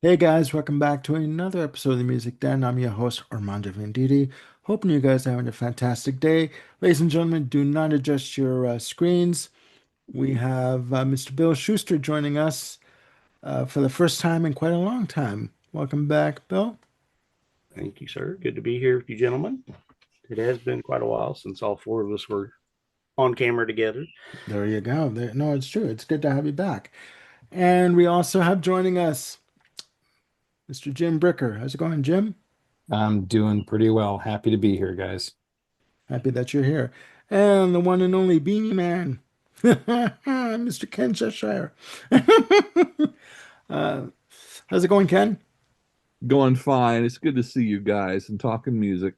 Hey guys, welcome back to another episode of the Music Den. I'm your host, Armando Venditti. Hoping you guys are having a fantastic day. Ladies and gentlemen, do not adjust your screens. We have Mr. Bill Schuster joining us for the first time in quite a long time. Welcome back, Bill. Thank you, sir. Good to be here with you, gentlemen. It has been quite a while since all four of us were on camera together. There you go. No, it's true. It's good to have you back. And we also have joining us Mr. Jim Bricker. How's it going, Jim? I'm doing pretty well. Happy to be here, guys. Happy that you're here. And the one and only Beanie Man, Mr. Ken Cheshire. uh, how's it going, Ken? Going fine. It's good to see you guys and talking music.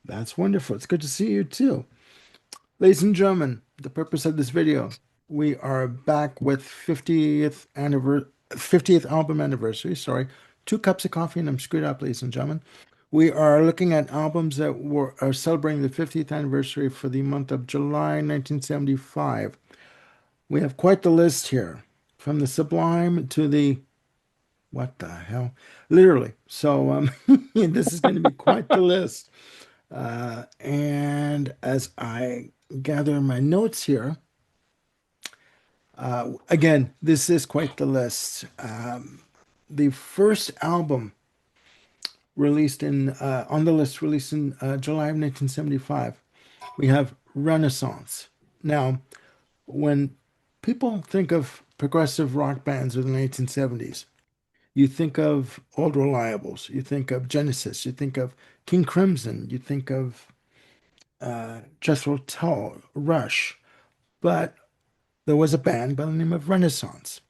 That's wonderful. It's good to see you too. Ladies and gentlemen, the purpose of this video, we are back with 50th album anniversary. Sorry, 2 cups of coffee and I'm screwed up, ladies and gentlemen. We are looking at albums that are celebrating the 50th anniversary for the month of July 1975. We have quite the list here, from the Sublime to the what the hell, literally. So this is going to be quite the list. And as I gather my notes here, again, this is quite the list. The first album released in on the list released in July of 1975, we have Renaissance. Now, when people think of progressive rock bands of the 1970s, you think of Old Reliables, you think of Genesis, you think of King Crimson, you think of Jethro Tull, Rush. But there was a band by the name of Renaissance,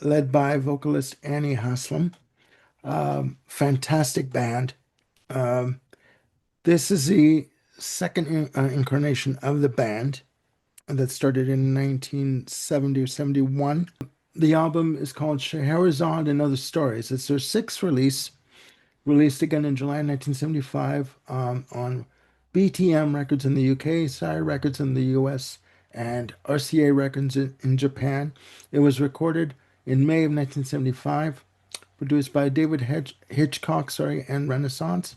led by vocalist Annie Haslam. Fantastic band. Um, this is the second incarnation of the band that started in 1970 or 71. The album is called Scheherazade and Other Stories. It's their sixth release, released again in July 1975 on BTM Records in the UK, Sire Records in the US, and RCA Records in Japan. It was recorded in May of 1975, produced by David Hitchcock, and Renaissance,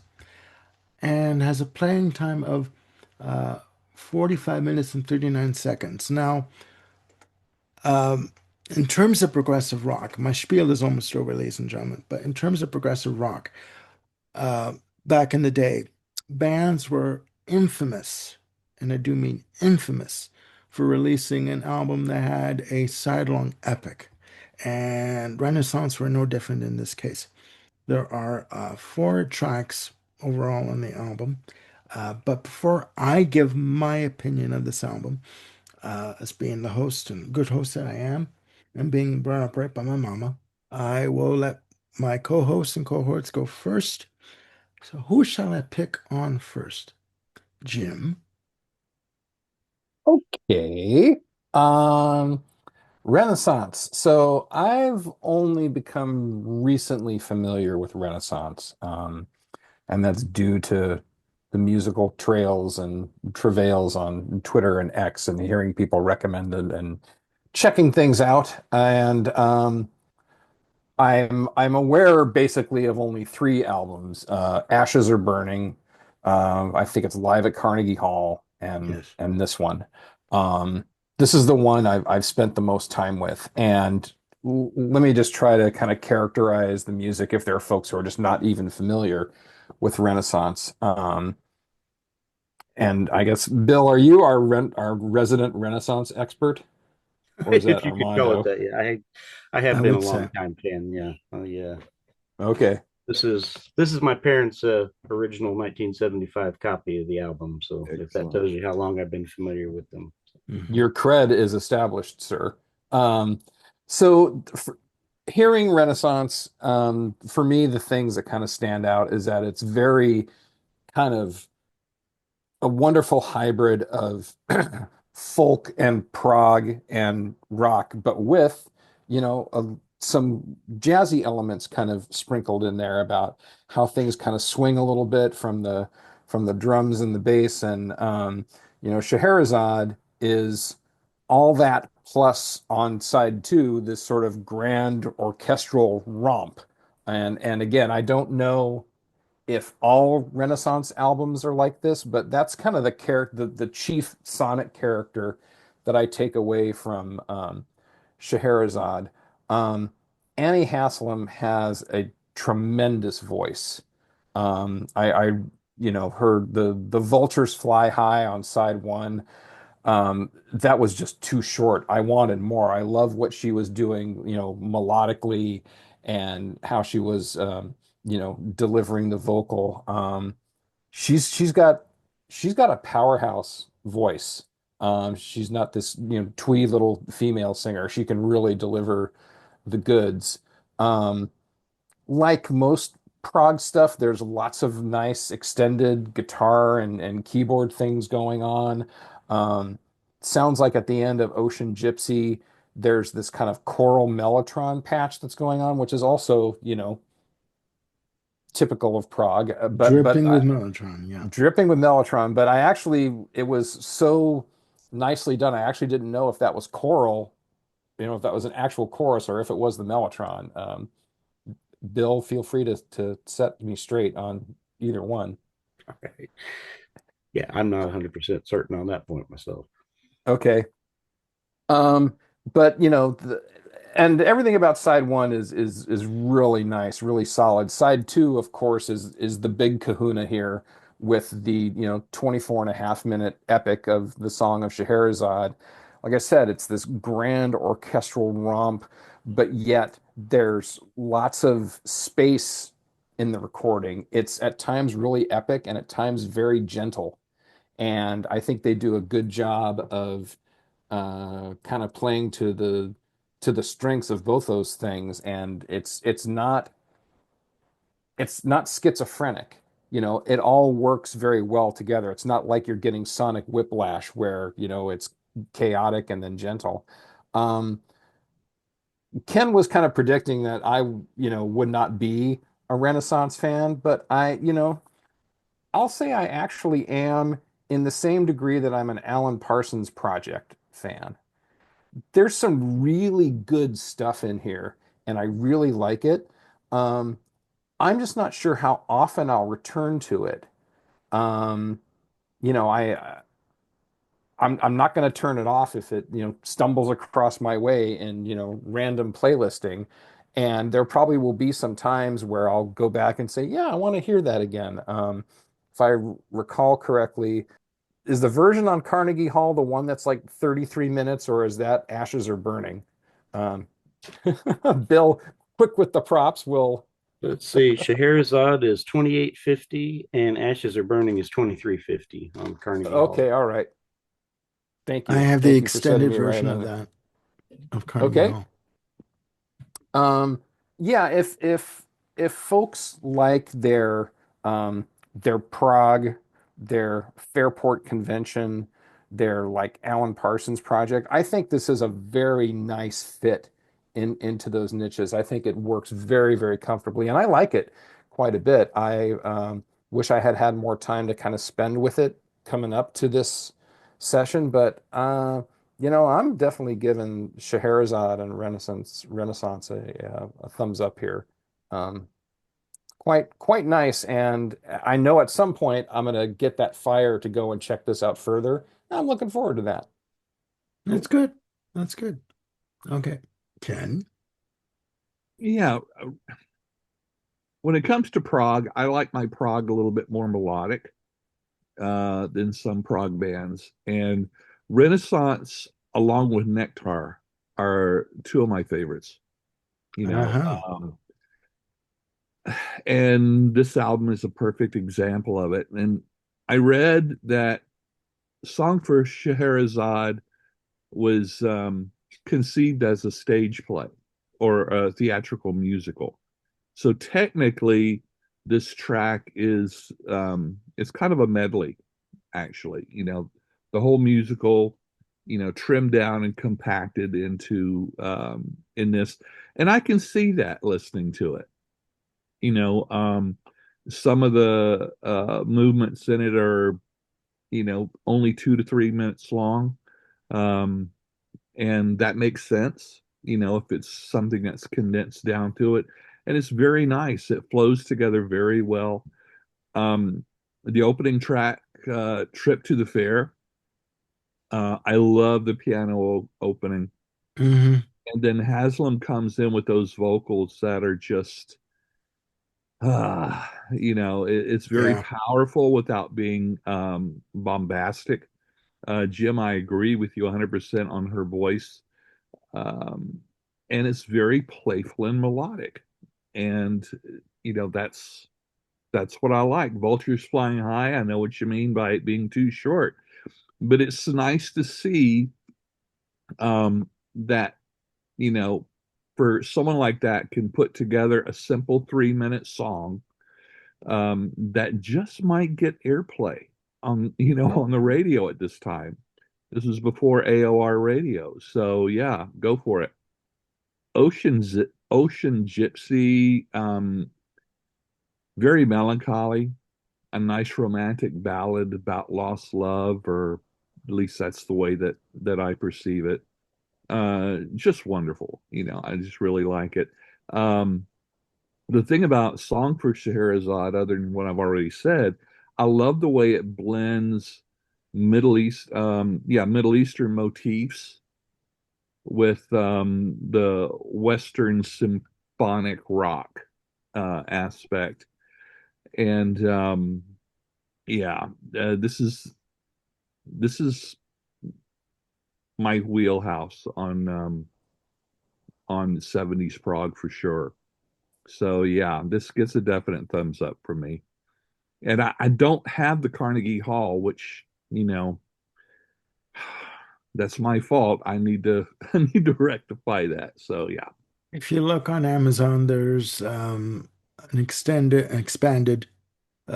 and has a playing time of uh, 45 minutes and 39 seconds. Now, in terms of progressive rock, my spiel is almost over, ladies and gentlemen, but in terms of progressive rock, uh, back in the day, bands were infamous, and I do mean infamous, for releasing an album that had a sidelong epic. And Renaissance were no different in this case. There are 4 tracks overall on the album. But before I give my opinion of this album, as being the host and good host that I am, and being brought up right by my mama, I will let my co-hosts and cohorts go first. So who shall I pick on first? Jim. Okay. Um, Renaissance. So I've only become recently familiar with Renaissance, and that's due to the musical trails and travails on Twitter and X and hearing people recommended and checking things out. And I'm aware basically of only 3 albums. Ashes Are Burning. I think it's Live at Carnegie Hall Yes. and this one. Um, this is the one I've spent the most time with. And let me just try to kind of characterize the music if there are folks who are just not even familiar with Renaissance. And I guess Bill, are you our resident Renaissance expert, or is that If you could call it Armando? that, yeah. I I have been a would long say. time fan. Yeah. Oh yeah. Okay. This is my parents' original 1975 copy of the album. So if that Excellent. tells you how long I've been familiar with them. Mhm. Your cred is established, sir. Um, so hearing Renaissance, for me, the things that kind of stand out is that it's very kind of a wonderful hybrid of folk and prog and rock, but with, some jazzy elements kind of sprinkled in there about how things kind of swing a little bit from the drums and the bass. And Scheherazade is all that plus on side two, this sort of grand orchestral romp. And again, I don't know if all Renaissance albums are like this, but that's kind of the character, the chief sonic character that I take away from Scheherazade. Um, Annie Haslam has a tremendous voice. Heard the vultures fly high on side one. That was just too short. I wanted more. I love what she was doing, melodically and how she was, delivering the vocal. She's she's got she's got a powerhouse voice. She's not this, twee little female singer. She can really deliver the goods. Um, like most prog stuff, there's lots of nice extended guitar and keyboard things going on. Sounds like at the end of Ocean Gypsy, there's this kind of choral mellotron patch that's going on, which is also, typical of prog, Dripping with Mellotron. Yeah. dripping with mellotron. But it was so nicely done. I actually didn't know if that was choral, if that was an actual chorus or if it was the mellotron. Bill, feel free to set me straight on either one. Okay. Yeah, I'm not 100% certain on that point myself. Okay. Um, but and everything about side one is really nice, really solid. Side two, of course, is the big kahuna here with the 24 and a half minute epic of the Song of Scheherazade. Like I said, it's this grand orchestral romp, but yet there's lots of space in the recording. It's at times really epic and at times very gentle. And I think they do a good job of kind of playing to the strengths of both those things. And it's not schizophrenic. It all works very well together. It's not like you're getting sonic whiplash where, it's chaotic and then gentle. Um, Ken was kind of predicting that I, would not be a Renaissance fan, but I'll say I actually am in the same degree that I'm an Alan Parsons Project fan. There's some really good stuff in here, and I really like it. Um, I'm just not sure how often I'll return to it. Um, I'm not going to turn it off if it, stumbles across my way in, random playlisting. And there probably will be some times where I'll go back and say, yeah, I want to hear that again. If I recall correctly, is the version on Carnegie Hall the one that's like 33 minutes, or is that Ashes Are Burning? Um, Bill, quick with the props, will. Let's see. Scheherazade is 2850 and Ashes Are Burning is 2350 on Carnegie Hall. Okay, all right. Thank I you. have the Thank you for setting extended me right version on of it. that of Carnegie Okay. Hall. Um, yeah, if folks like their Prague, their Fairport Convention, their like Alan Parsons project, I think this is a very nice fit into those niches. I think it works very, very comfortably, and I like it quite a bit. I wish I had had more time to kind of spend with it coming up to this session, but I'm definitely giving Scheherazade and Renaissance a thumbs up here. Um, quite nice, and I know at some point I'm gonna get that fire to go and check this out further. I'm looking forward to that. That's good. That's good. Okay. Ken. Yeah, when it comes to prog, I like my prog a little bit more melodic than some prog bands. And Renaissance, along with Nectar, are two of my favorites. You know, Uh-huh. and this album is a perfect example of it. And I read that Song for Scheherazade was conceived as a stage play or a theatrical musical. So technically, this track is it's kind of a medley, actually. The whole musical, trimmed down and compacted into in this, and I can see that listening to it. You know, some of the movements in it are only 2 to 3 minutes long. Um, and that makes sense, if it's something that's condensed down to it. And it's very nice. It flows together very well. Um, the opening track, Trip to the Fair, I love the piano opening. Hmm. And then Haslam comes in with those vocals that are just, it's very Yeah. powerful without being bombastic. Jim, I agree with you 100% on her voice. Um, and it's very playful and melodic. And, that's what I like. Vultures Flying High. I know what you mean by it being too short, but it's nice to see that, you know, for someone like that can put together a simple 3-minute song that just might get airplay on, on the radio at this time. This was before AOR radio. So yeah, go for it. Ocean Gypsy, very melancholy, a nice romantic ballad about lost love, or at least that's the way that I perceive it. Just wonderful. I just really like it. Um, the thing about Song for Scheherazade, other than what I've already said, I love the way it blends Middle Eastern motifs with the Western symphonic rock aspect. And yeah, this is my wheelhouse on 70s prog for sure. So yeah, this gets a definite thumbs up from me. And I don't have the Carnegie Hall, which, that's my fault. I need to I need to rectify that. So yeah, If you look on Amazon, there's an expanded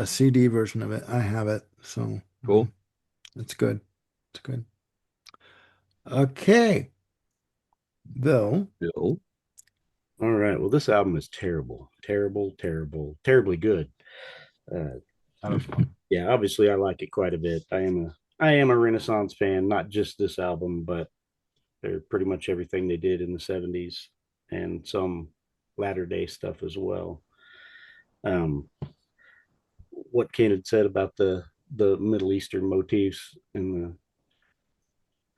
CD version of it. I have it, so cool. it's good. It's good. Okay, Bill. Bill. All right. Well, this album is terrible, terrible, terrible, terribly good. Uh, yeah, obviously I like it quite a bit. I am a Renaissance fan, not just this album, but they're pretty much everything they did in the 70s and some latter day stuff as well. Um, what Ken had said about the Middle Eastern motifs and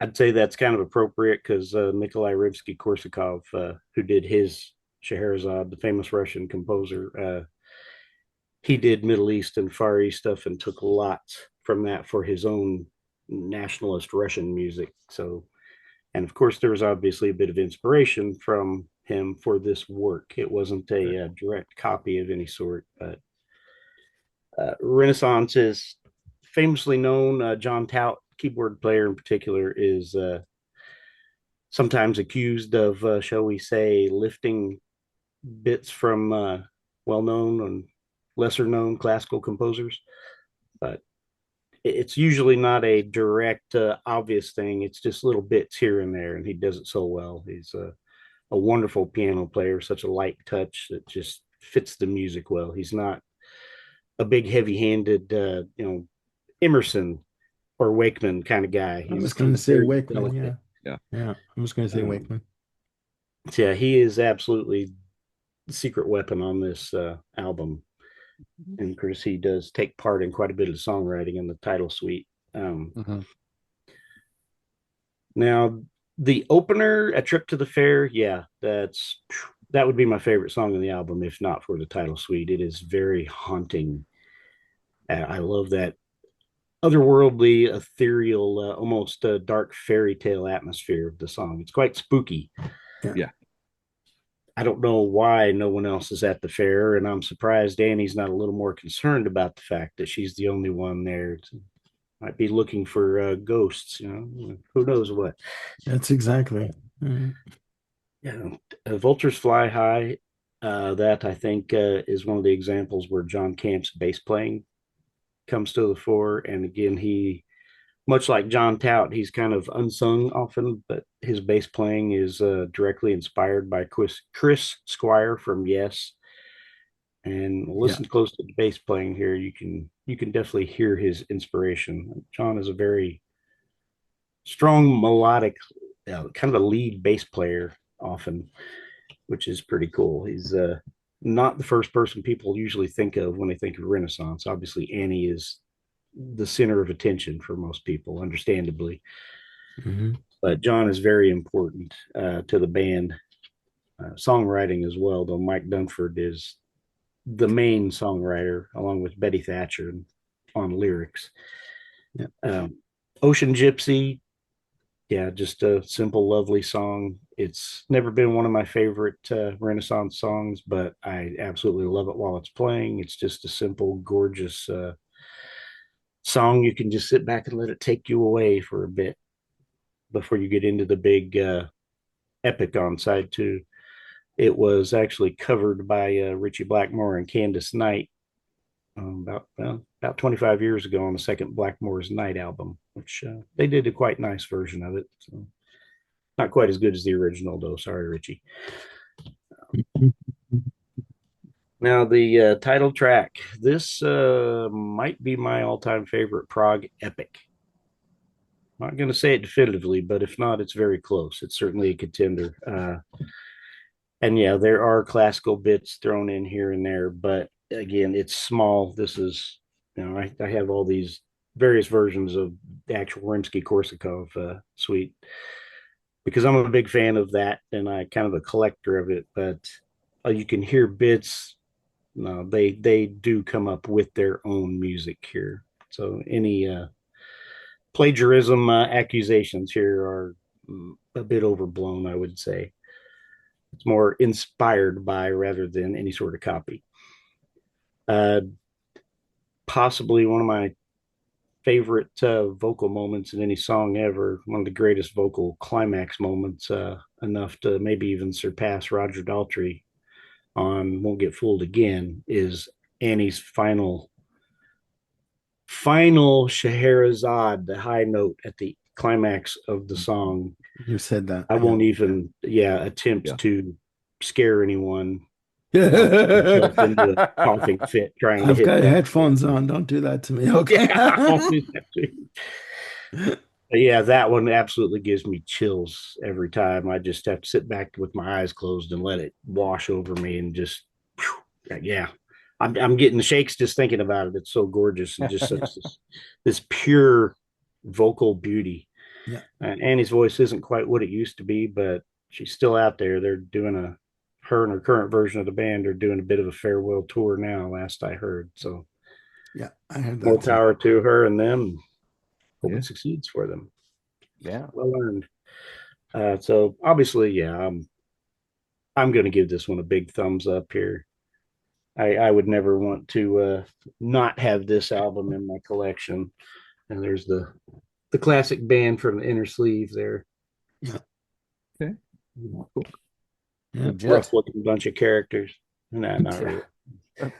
I'd say that's kind of appropriate because Nikolai Rimsky-Korsakov, who did his Scheherazade, the famous Russian composer, he did Middle East and Far East stuff and took lots from that for his own nationalist Russian music. So, and of course, there was obviously a bit of inspiration from him for this work. It wasn't a direct copy of any sort, but Renaissance is famously known. John Tout, keyboard player in particular, is sometimes accused of, shall we say, lifting bits from well known and lesser known classical composers. But it's usually not a direct, obvious thing. It's just little bits here and there, and he does it so well. He's a wonderful piano player, such a light touch that just fits the music well. He's not a big, heavy-handed, Emerson or Wakeman kind of guy. I was He's going to he's say very Wakeman. delicate. Yeah, Yeah. yeah. I was going to say Um, Wakeman. so yeah, he is absolutely the secret weapon on this album. And of course, he does take part in quite a bit of songwriting in the title suite. Um, Mhm. Now, the opener, "A Trip to the Fair," yeah, that would be my favorite song on the album, if not for the title suite. It is very haunting. I love that otherworldly, ethereal, almost dark fairy tale atmosphere of the song. It's quite spooky. Yeah, Yeah. I don't know why no one else is at the fair, and I'm surprised Annie's not a little more concerned about the fact that she's the only one there. Might be looking for ghosts, who knows what. that's exactly. Mhm. Yeah, Vultures Fly High. That I think is one of the examples where John Camp's bass playing comes to the fore. And again, much like John Tout, he's kind of unsung often, but his bass playing is directly inspired by Chris Squire from Yes. And Yeah, listen close to the bass playing here. You can definitely hear his inspiration. John is a very strong melodic kind of a lead bass player often, which is pretty cool. He's not the first person people usually think of when they think of Renaissance. Obviously, Annie is the center of attention for most people, understandably. Hmm. But John is very important to the band, songwriting as well. Though Mike Dunford is the main songwriter, along with Betty Thatcher on lyrics. Yeah. Ocean Gypsy, yeah, just a simple, lovely song. It's never been one of my favorite Renaissance songs, but I absolutely love it while it's playing. It's just a simple, gorgeous song. You can just sit back and let it take you away for a bit before you get into the big epic on side two. It was actually covered by Richie Blackmore and Candace Knight about 25 years ago on the second Blackmore's Night album, which they did a quite nice version of it. So not quite as good as the original, though. Sorry, Richie. Now, the title track. This might be my all-time favorite prog epic. I'm not going to say it definitively, but if not, it's very close. It's certainly a contender. And yeah, there are classical bits thrown in here and there, but again, it's small. This is, I have all these various versions of the actual Rimsky-Korsakov suite because I'm a big fan of that and I kind of a collector of it. But you can hear bits. No, they do come up with their own music here. So any plagiarism accusations here are a bit overblown, I would say. It's more inspired by rather than any sort of copy. Uh, Possibly one of my favorite vocal moments in any song ever, one of the greatest vocal climax moments, enough to maybe even surpass Roger Daltrey on Won't Get Fooled Again, is Annie's final Scheherazade, the high note at the climax of the song. You said that. I Yeah. won't even, attempt Yeah. to scare anyone. I'll get myself into a I've coughing fit trying to hit got that. headphones on. Don't do that to me. Okay. Yeah, I won't do that too. But yeah, that one absolutely gives me chills every time. I just have to sit back with my eyes closed and let it wash over me and just, yeah. I'm getting the shakes just thinking about it. It's so gorgeous and just such this pure vocal beauty. Yeah. And Annie's voice isn't quite what it used to be, but she's still out there. They're doing her and her current version of the band are doing a bit of a farewell tour now, last I heard. So Yeah. I heard more that too. power to her and them. Hope Yeah. it succeeds for them. Yeah. Well earned. So obviously, yeah, I'm going to give this one a big thumbs up here. I would never want to not have this album in my collection. And there's the classic band from the inner sleeve there. Yeah. Okay. Cool. Yeah. Legit. Rough looking bunch of characters. Nah, not Yeah. really.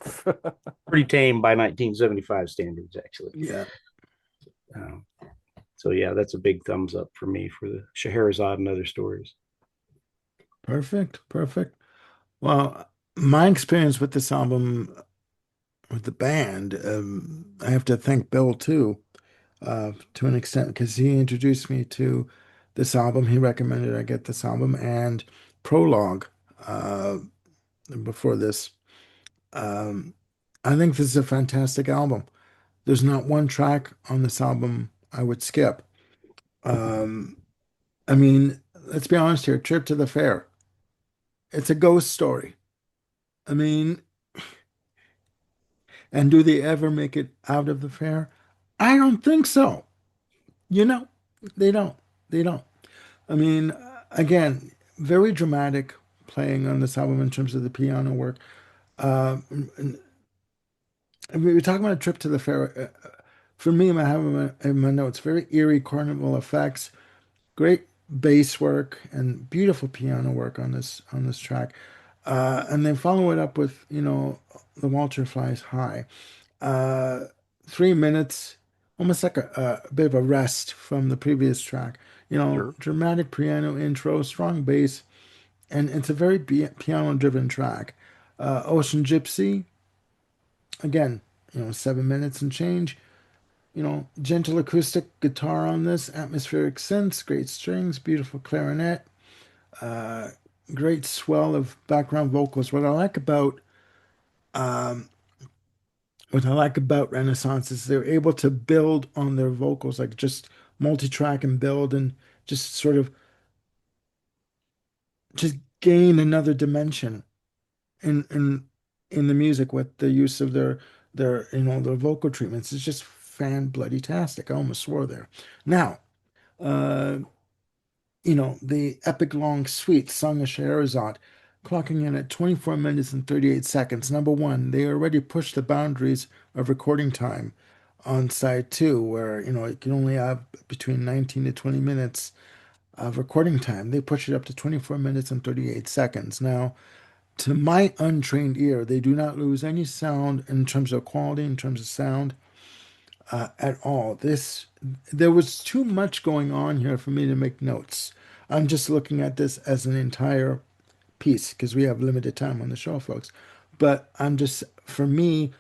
Pretty tame by 1975 standards, actually. Yeah. Um, so yeah, that's a big thumbs up for me for the Scheherazade and other stories. Perfect. Perfect. Well, my experience with this album, with the band, I have to thank Bill too, to an extent, because he introduced me to this album. He recommended I get this album and Prologue uh, before this. Um, I think this is a fantastic album. There's not one track on this album I would skip. Um, I mean, let's be honest here, Trip to the Fair. It's a ghost story. I mean, and do they ever make it out of the fair? I don't think so. You know, they don't. They don't. I mean, again, very dramatic playing on this album in terms of the piano work. We were talking about a trip to the fair. For me, I have in my notes very eerie carnival effects, great bass work, and beautiful piano work on this track. And then follow it up with the Walter Flies High. Uh, 3 minutes, almost like a bit of a rest from the previous track. Sure. Dramatic piano intro, strong bass, and it's a very piano-driven track. Ocean Gypsy, again, 7 minutes and change. gentle acoustic guitar on this, atmospheric synths, great strings, beautiful clarinet, uh, great swell of background vocals. Um, what I like about Renaissance is they're able to build on their vocals, like just multi-track and build and just sort of just gain another dimension in the music with the use of their vocal treatments. It's just fan bloody tastic. I almost swore there. Now, uh, the epic long suite, Song of Scheherazade, clocking in at 24 minutes and 38 seconds. Number one, they already pushed the boundaries of recording time on side two, where, you can only have between 19 to 20 minutes of recording time. They push it up to 24 minutes and 38 seconds. Now, to my untrained ear, they do not lose any sound in terms of quality, in terms of sound, at all. There was too much going on here for me to make notes. I'm just looking at this as an entire piece because we have limited time on the show, folks. But for me,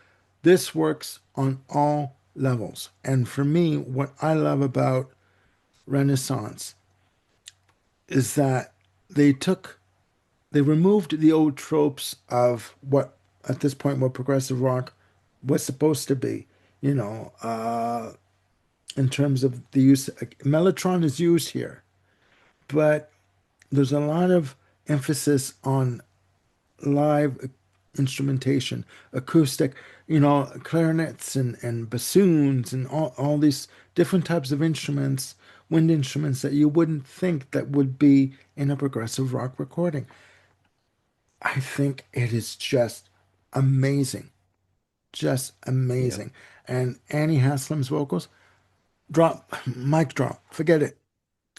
this works on all levels. And for me, what I love about Renaissance is that they took they removed the old tropes of what at this point what progressive rock was supposed to be, you know, in terms of the use. Mellotron is used here, but there's a lot of emphasis on live instrumentation, acoustic, clarinets and bassoons and all these different types of instruments, wind instruments that you wouldn't think that would be in a progressive rock recording. I think it is just amazing, just Yeah. amazing. And Annie Haslam's vocals, mic drop, forget it.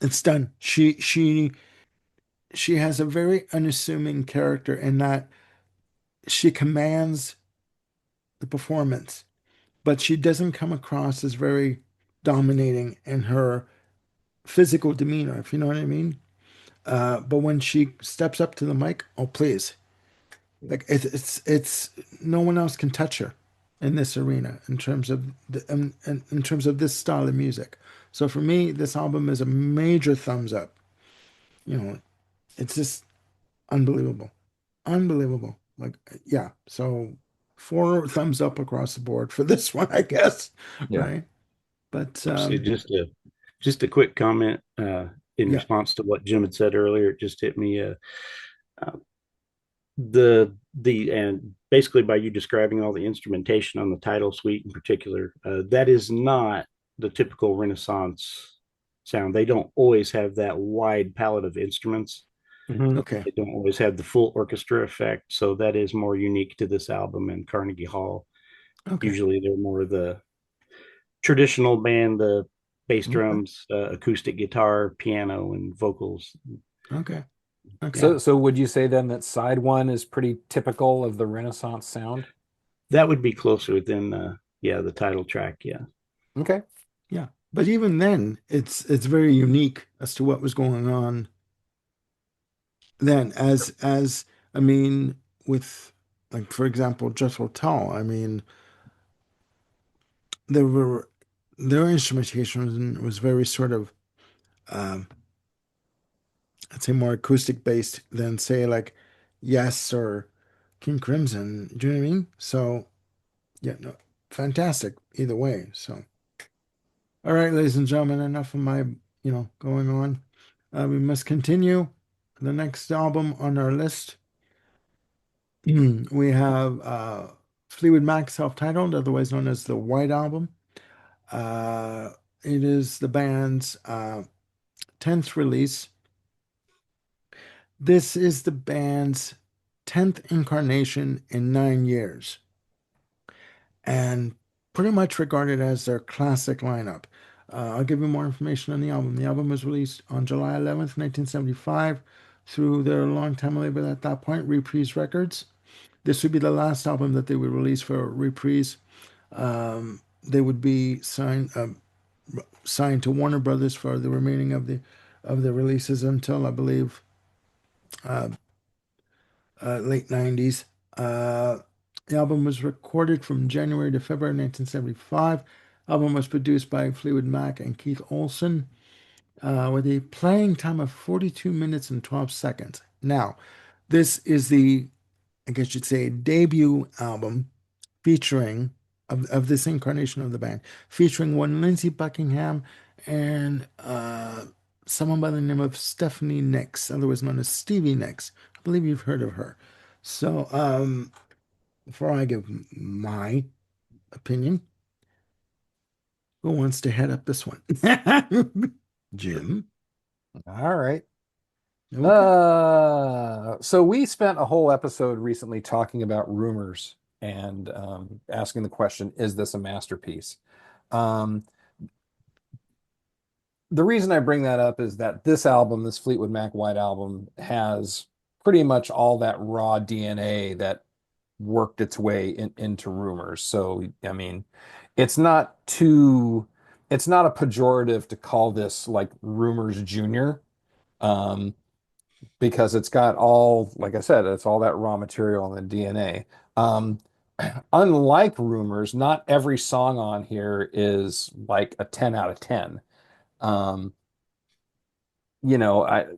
It's done. She has a very unassuming character in that she commands the performance, but she doesn't come across as very dominating in her physical demeanor, if you know what I mean. But when she steps up to the mic, oh please, like it's no one else can touch her in this arena in terms of in terms of this style of music. So for me, this album is a major thumbs up. You know, it's just unbelievable, unbelievable. Like yeah, so four thumbs up across the board for this one, I guess, Yeah. right? But See, just a quick comment in yeah, response to what Jim had said earlier. It just hit me. Uh, the and basically by you describing all the instrumentation on the title suite in particular, that is not the typical Renaissance sound. They don't always have that wide palette of instruments. Hmm. okay, They don't always have the full orchestra effect, so that is more unique to this album and Carnegie Hall. okay, Usually, they're more the traditional band, the bass okay, drums, acoustic guitar, piano, and vocals. okay, okay. Yeah, So would you say then that side one is pretty typical of the Renaissance sound? that would be closer than yeah, the title track. Yeah. Okay. Yeah. But even then, it's very unique as to what was going on then. As I mean, with like for example, Jethro Tull. I mean, there were their instrumentation was very sort of um, I'd say more acoustic based than say like Yes or King Crimson. Do you know what I mean? So yeah, no, fantastic either way. So. All right, ladies and gentlemen, enough of my, going on. We must continue. The next album on our list, we have Fleetwood Mac, self-titled, otherwise known as the White Album. Uh, it is the band's 10th release. This is the band's 10th incarnation in 9 years, and pretty much regarded as their classic lineup. I'll give you more information on the album. The album was released on July 11th, 1975, through their longtime label at that point, Reprise Records. This would be the last album that they would release for Reprise. They would be signed to Warner Brothers for the remaining of the releases until I believe late 90s. Uh, the album was recorded from January to February 1975. Album was produced by Fleetwood Mac and Keith Olsen, with a playing time of 42 minutes and 12 seconds. Now, this is the, I guess you'd say, debut album featuring of this incarnation of the band, featuring one Lindsey Buckingham and someone by the name of Stephanie Nicks, otherwise known as Stevie Nicks. I believe you've heard of her. So, before I give my opinion, who wants to head up this one? Jim. All right. Okay. So we spent a whole episode recently talking about rumors and asking the question, is this a masterpiece? Um, the reason I bring that up is that this album, this Fleetwood Mac White Album, has pretty much all that raw DNA that worked its way into rumors. So, I mean, it's not too, it's not a pejorative to call this like Rumors Junior. Um, because it's got all, like I said, it's all that raw material and the DNA. Um, unlike Rumors, not every song on here is like a 10 out of 10. Um,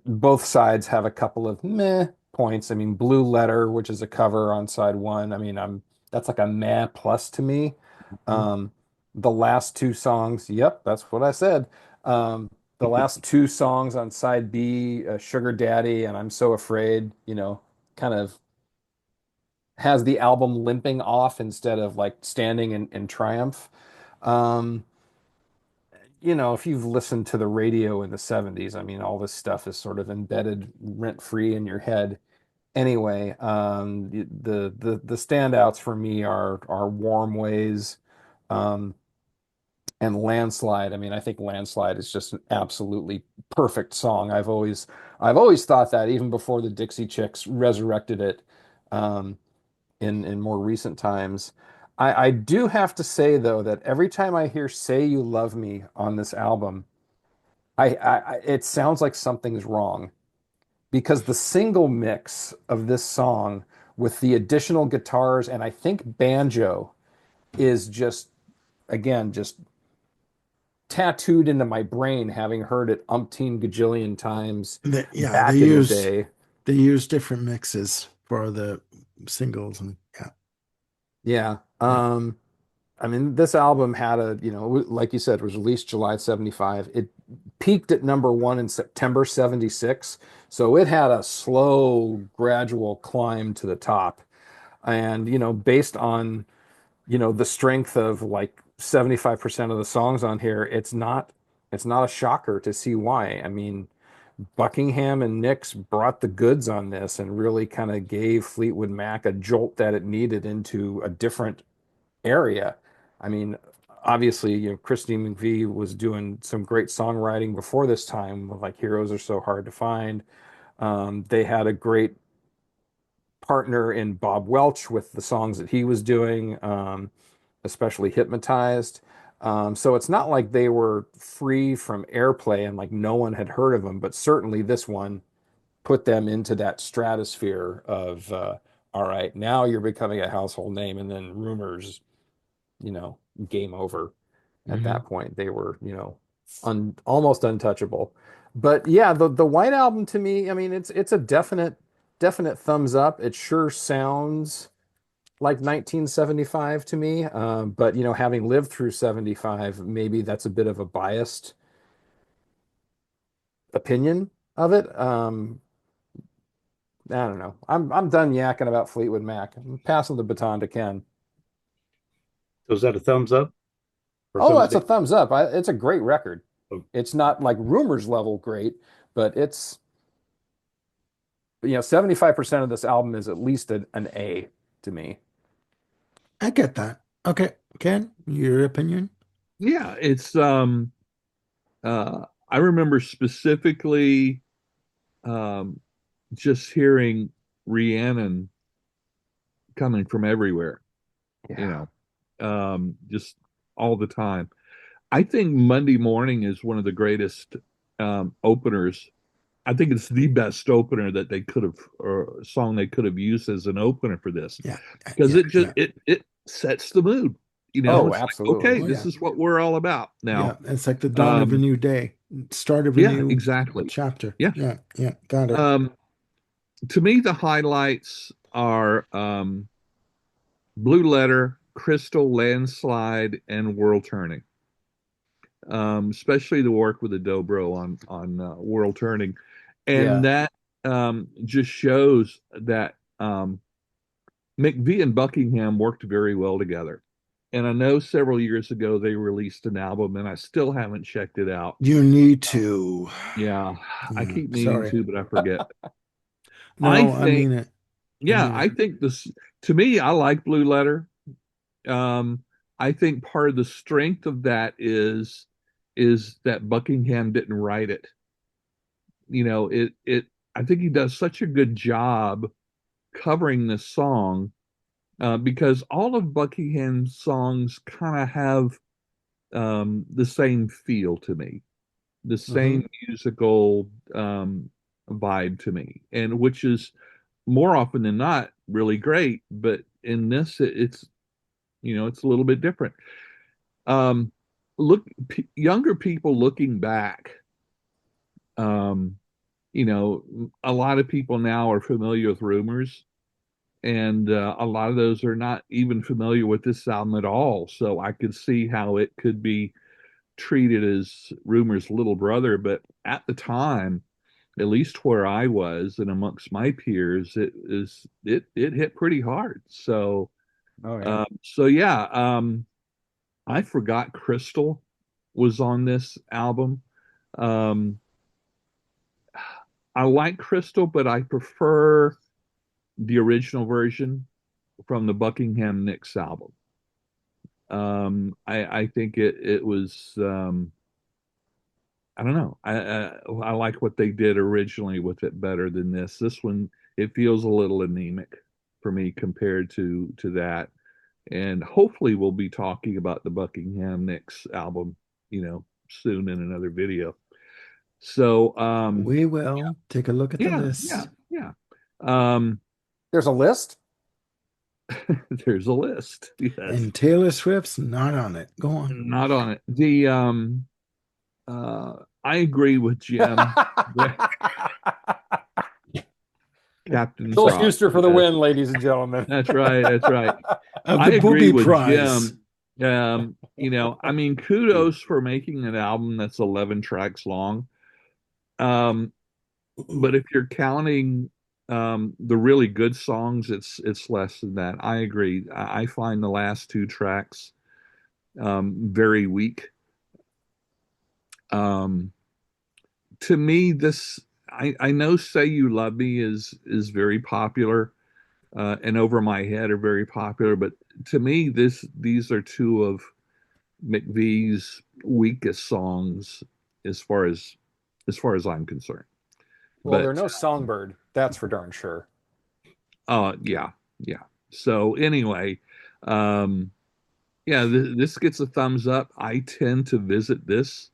both sides have a couple of meh points. I mean, Blue Letter, which is a cover on side one, I mean, that's like a meh plus to me. Mhm. Um, the last two songs, yep, that's what I said. The last two songs on side B, Sugar Daddy and I'm So Afraid, kind of has the album limping off instead of like standing in triumph. Um, if you've listened to the radio in the 70s, I mean, all this stuff is sort of embedded rent free in your head. Anyway, the standouts for me are Warm Ways, um, and Landslide. I mean, I think Landslide is just an absolutely perfect song. I've always thought that even before the Dixie Chicks resurrected it, um, in more recent times. I do have to say though that every time I hear "Say You Love Me" on this album, it sounds like something's wrong because the single mix of this song with the additional guitars and I think banjo is just, again, just tattooed into my brain, having heard it umpteen gajillion times Yeah, back in the day. they use different mixes for the singles and yeah, Yeah. yeah. I mean, this album had like you said, was released July 75. It peaked at number one in September 76. So it had a slow, gradual climb to the top. And, based on, the strength of like 75% of the songs on here, it's not a shocker to see why. I mean, Buckingham and Nicks brought the goods on this and really kind of gave Fleetwood Mac a jolt that it needed into a different area. I mean, obviously, Christine McVie was doing some great songwriting before this time, like Heroes Are So Hard to Find. They had a great partner in Bob Welch with the songs that he was doing, especially Hypnotized. So it's not like they were free from airplay and like no one had heard of them, but certainly this one put them into that stratosphere of, all right, now you're becoming a household name, and then rumors, you know, game over at Hmm. that point. They were, almost untouchable. But yeah, the White Album to me, I mean, it's a definite thumbs up. It sure sounds like 1975 to me. But having lived through 75, maybe that's a bit of a biased opinion of it. I don't know. I'm done yakking about Fleetwood Mac. I'm passing the baton to Ken. So is that a thumbs up for Oh, that's a somebody? thumbs up. It's a great record. Oh, It's not like rumors level great, but it's 75% of this album is at least an A to me. I get that. Okay, Ken, your opinion? Yeah, it's I remember specifically um just hearing Rhiannon coming from everywhere, you Yeah. know, just all the time. I think Monday Morning is one of the greatest openers. I think it's the best opener that they could have, or song they could have used as an opener for this, Yeah, because yeah, it just yeah. it sets the mood. Oh, It's like, absolutely. okay, Oh this yeah. is what we're all about Yeah. now. It's like the dawn of a Um, new day, start of a yeah, new exactly. chapter. Yeah. Yeah. Yeah. Got it. Um, to me, the highlights are Blue Letter, Crystal, Landslide, and World Turning. Especially the work with the dobro on World Turning, and Yeah. that just shows that McVie and Buckingham worked very well together. And I know several years ago they released an album, and I still haven't checked it out. You need to. Yeah, I Yeah. keep meaning Sorry. to, but I forget. I No, I think, mean it. I yeah, mean it. I think this, to me, I like Blue Letter. Um, I think part of the strength of that is that Buckingham didn't write it. I think he does such a good job covering this song, because all of Buckingham's songs kind of have the same feel to me, the Hmm. same musical vibe to me, and which is more often than not really great. But in this, it's a little bit different. Um, Younger people looking back, um, a lot of people now are familiar with Rumors, and a lot of those are not even familiar with this album at all. So I could see how it could be treated as Rumor's little brother, but at the time, at least where I was and amongst my peers, it hit pretty hard. So Oh yeah. yeah, I forgot Crystal was on this album. Um, I like Crystal, but I prefer the original version from the Buckingham Nicks album. I think it was I don't know. I like what they did originally with it better than this. This one, it feels a little anemic for me compared to that. And hopefully we'll be talking about the Buckingham Nicks album, soon in another video. So We will take a look at the yeah, yeah, list. yeah. Um There's a list? there's a list. Yes. And Taylor Swift's not on it. Go on. Not on it. The I agree with Jim. Yeah, Captain's Bill Rock. Schuster for the Yes. win, ladies and gentlemen. That's right. That's right. Of I the agree booby with prize. Jim. I mean, kudos for making an album that's 11 tracks long. Um, but if you're counting the really good songs, it's less than that. I agree. I find the last two tracks very weak. Um, to me, I know "Say You Love Me" is very popular, and "Over My Head" are very popular, but to me, these are two of McVie's weakest songs as far as I'm concerned. Well, they're But no songbird, that's for darn sure. yeah, yeah. So anyway, um, yeah, this gets a thumbs up. I tend to visit this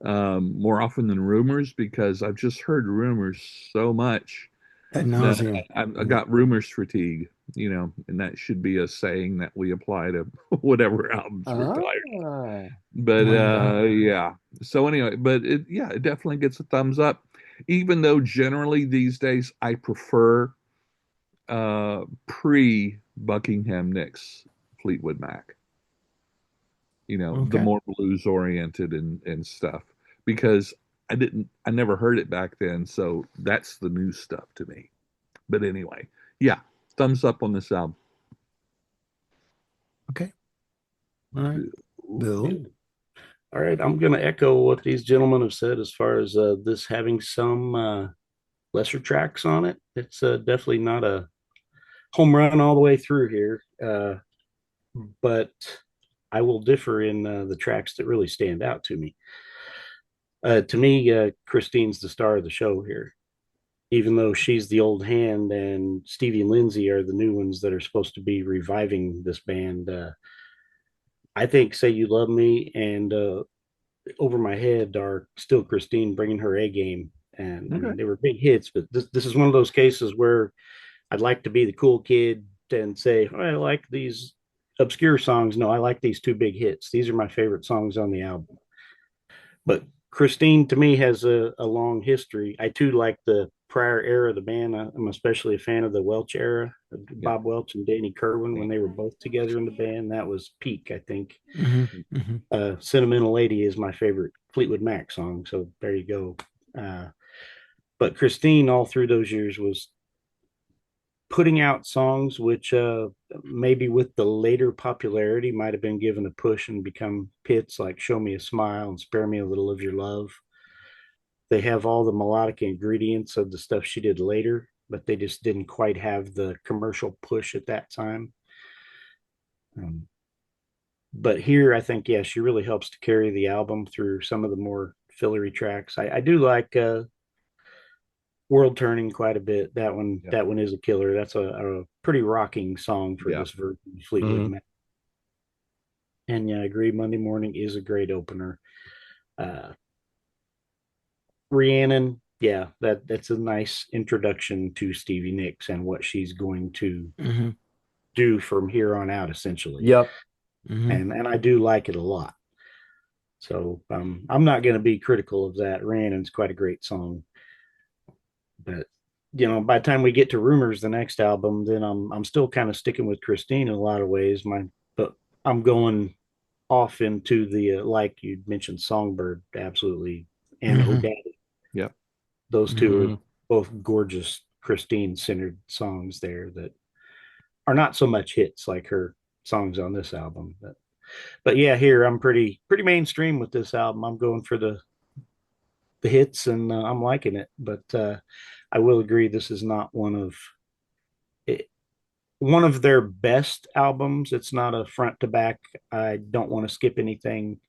more often than Rumors because I've just heard Rumors so much Ad that nauseum. I got Rumors fatigue, and that should be a saying that we apply to whatever albums we're Ah. tired. But Why not? yeah. So anyway, but it definitely gets a thumbs up. Even though generally these days I prefer pre Buckingham Nicks Fleetwood Mac. The Okay. more blues oriented and stuff because I never heard it back then, so that's the new stuff to me. But anyway, yeah, thumbs up on this album. Okay. All right. Bill. All right, I'm going to echo what these gentlemen have said as far as this having some lesser tracks on it. It's definitely not a home run all the way through here, but I will differ in the tracks that really stand out to me. Christine's the star of the show here, even though she's the old hand and Stevie and Lindsay are the new ones that are supposed to be reviving this band. I think "Say You Love Me" and "Over My Head" are still Christine bringing her A game. And I Okay. mean, they were big hits, but this is one of those cases where I'd like to be the cool kid and say, oh, I like these obscure songs, no, I like these two big hits. These are my favorite songs on the album. But Christine to me has a long history. I too like the prior era of the band. I'm especially a fan of the Welch era, Yeah. Bob Welch and Danny Kerwin when they were both together in the band. That was peak, I think. Hmm. Hmm. Sentimental Lady is my favorite Fleetwood Mac song. So there you go. Uh, but Christine, all through those years, was putting out songs which maybe with the later popularity might have been given a push and become hits like Show Me a Smile and Spare Me a Little of Your Love. They have all the melodic ingredients of the stuff she did later, but they just didn't quite have the commercial push at that time. Um, but here, I think, yeah, she really helps to carry the album through some of the more fillery tracks. I do like World Turning quite a bit. Yeah. That one is a killer. That's a pretty rocking song for Yeah. this version of Fleetwood Mhm. Mac. And yeah, I agree. Monday Morning is a great opener. Uh, Rhiannon, yeah, that's a nice introduction to Stevie Nicks and what she's going to Hmm. do from here on out, essentially. Yep. Hmm. And I do like it a lot. So I'm not going to be critical of that. Rhiannon's quite a great song, but by the time we get to Rumors, the next album, then I'm still kind of sticking with Christine in a lot of ways. But I'm going off into the like you mentioned, Songbird, absolutely, and Oh Hmm. Daddy. Yeah. Those two are Mhm. both gorgeous Christine centered songs there that are not so much hits like her songs on this album. But yeah, here I'm pretty mainstream with this album. I'm going for the hits and I'm liking it. But I will agree this is not it, one of their best albums. It's not a front to back. I don't want to skip anything.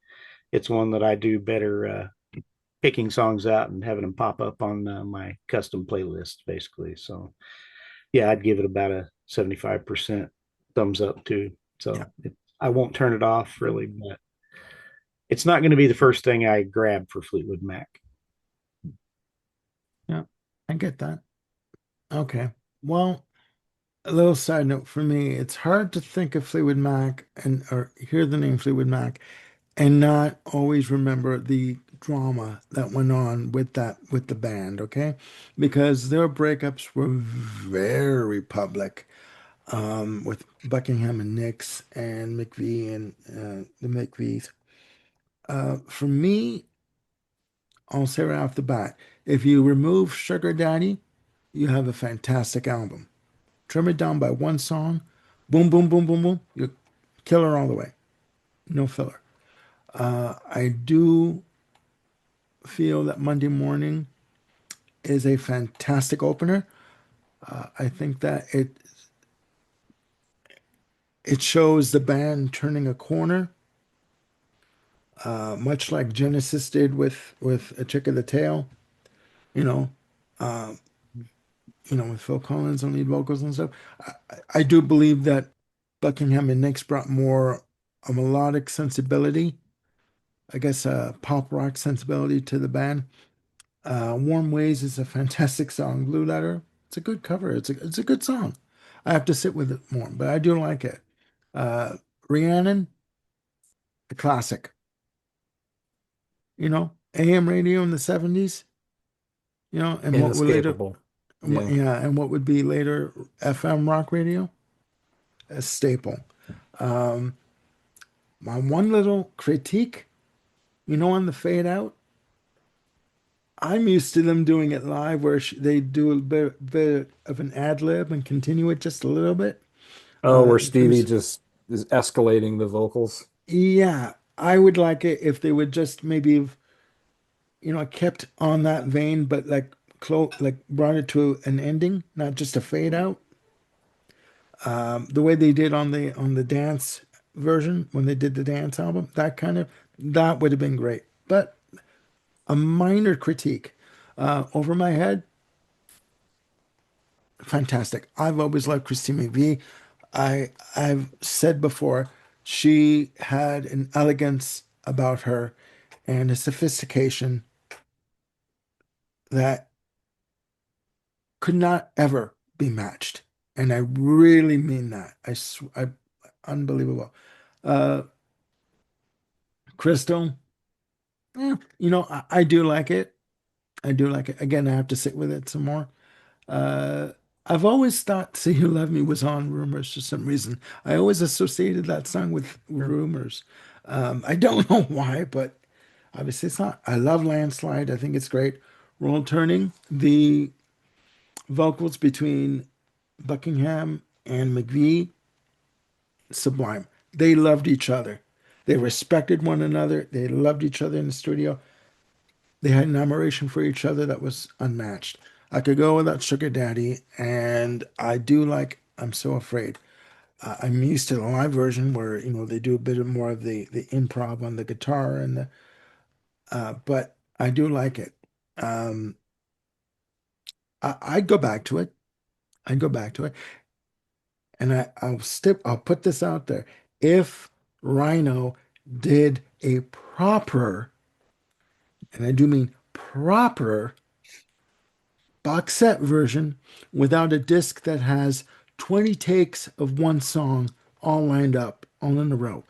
It's one that I do better picking songs out and having them pop up on my custom playlist, basically. So yeah, I'd give it about a 75% thumbs up too. Yeah. I won't turn it off really, but it's not going to be the first thing I grab for Fleetwood Mac. Yeah. I get that. Okay. Well, a little side note for me, it's hard to think of Fleetwood Mac and or hear the name Fleetwood Mac and not always remember the drama that went on with the band, okay? Because their breakups were very public, with Buckingham and Nicks and McVie and the McVies. For me, I'll say right off the bat, if you remove Sugar Daddy, you have a fantastic album. Trim it down by one song, boom, boom, boom, boom, boom, you killer all the way. No filler. I do feel that Monday Morning is a fantastic opener. I think that it shows the band turning a corner, much like Genesis did with A Chick of the Tail. You know, uh, with Phil Collins on lead vocals and stuff. I do believe that Buckingham and Nicks brought more a melodic sensibility, I guess, a pop rock sensibility to the band. Warm Ways is a fantastic song. Blue Letter, it's a good cover. It's a good song. I have to sit with it more, but I do like it. Uh, Rhiannon, a classic. AM radio in the 70s, and what would later, Inescapable. Yeah. yeah, and what would be later FM rock radio, a staple. Um, my one little critique, on the fade out, I'm used to them doing it live where they do a bit of an ad lib and continue it just a little bit. Oh, where From Stevie just is escalating the vocals. Yeah, I would like it if they would just maybe have, kept on that vein, but like brought it to an ending, not just a fade out. The way they did on the dance version when they did the dance album, that would have been great. But a minor critique. Over my head, fantastic. I've always loved Christine McVie. I've said before, she had an elegance about her and a sophistication that could not ever be matched. And I really mean that. unbelievable. Uh, Crystal, I do like it. I do like it. Again, I have to sit with it some more. Uh, I've always thought "Say You Love Me" was on Rumors for some reason. I always associated that song with Sure. Rumors. I don't know why, but obviously it's not. I love Landslide. I think it's great. Roll Turning, the vocals between Buckingham and McVie, sublime. They loved each other. They respected one another. They loved each other in the studio. They had an admiration for each other that was unmatched. I could go without Sugar Daddy, and I do like I'm So Afraid. I'm used to the live version where they do a bit of more of the improv on the guitar but I do like it. Um, I'd go back to it. I'd go back to it, and I'll put this out there. If Rhino did a proper, and I do mean proper box set version without a disc that has 20 takes of one song all lined up, all in a row.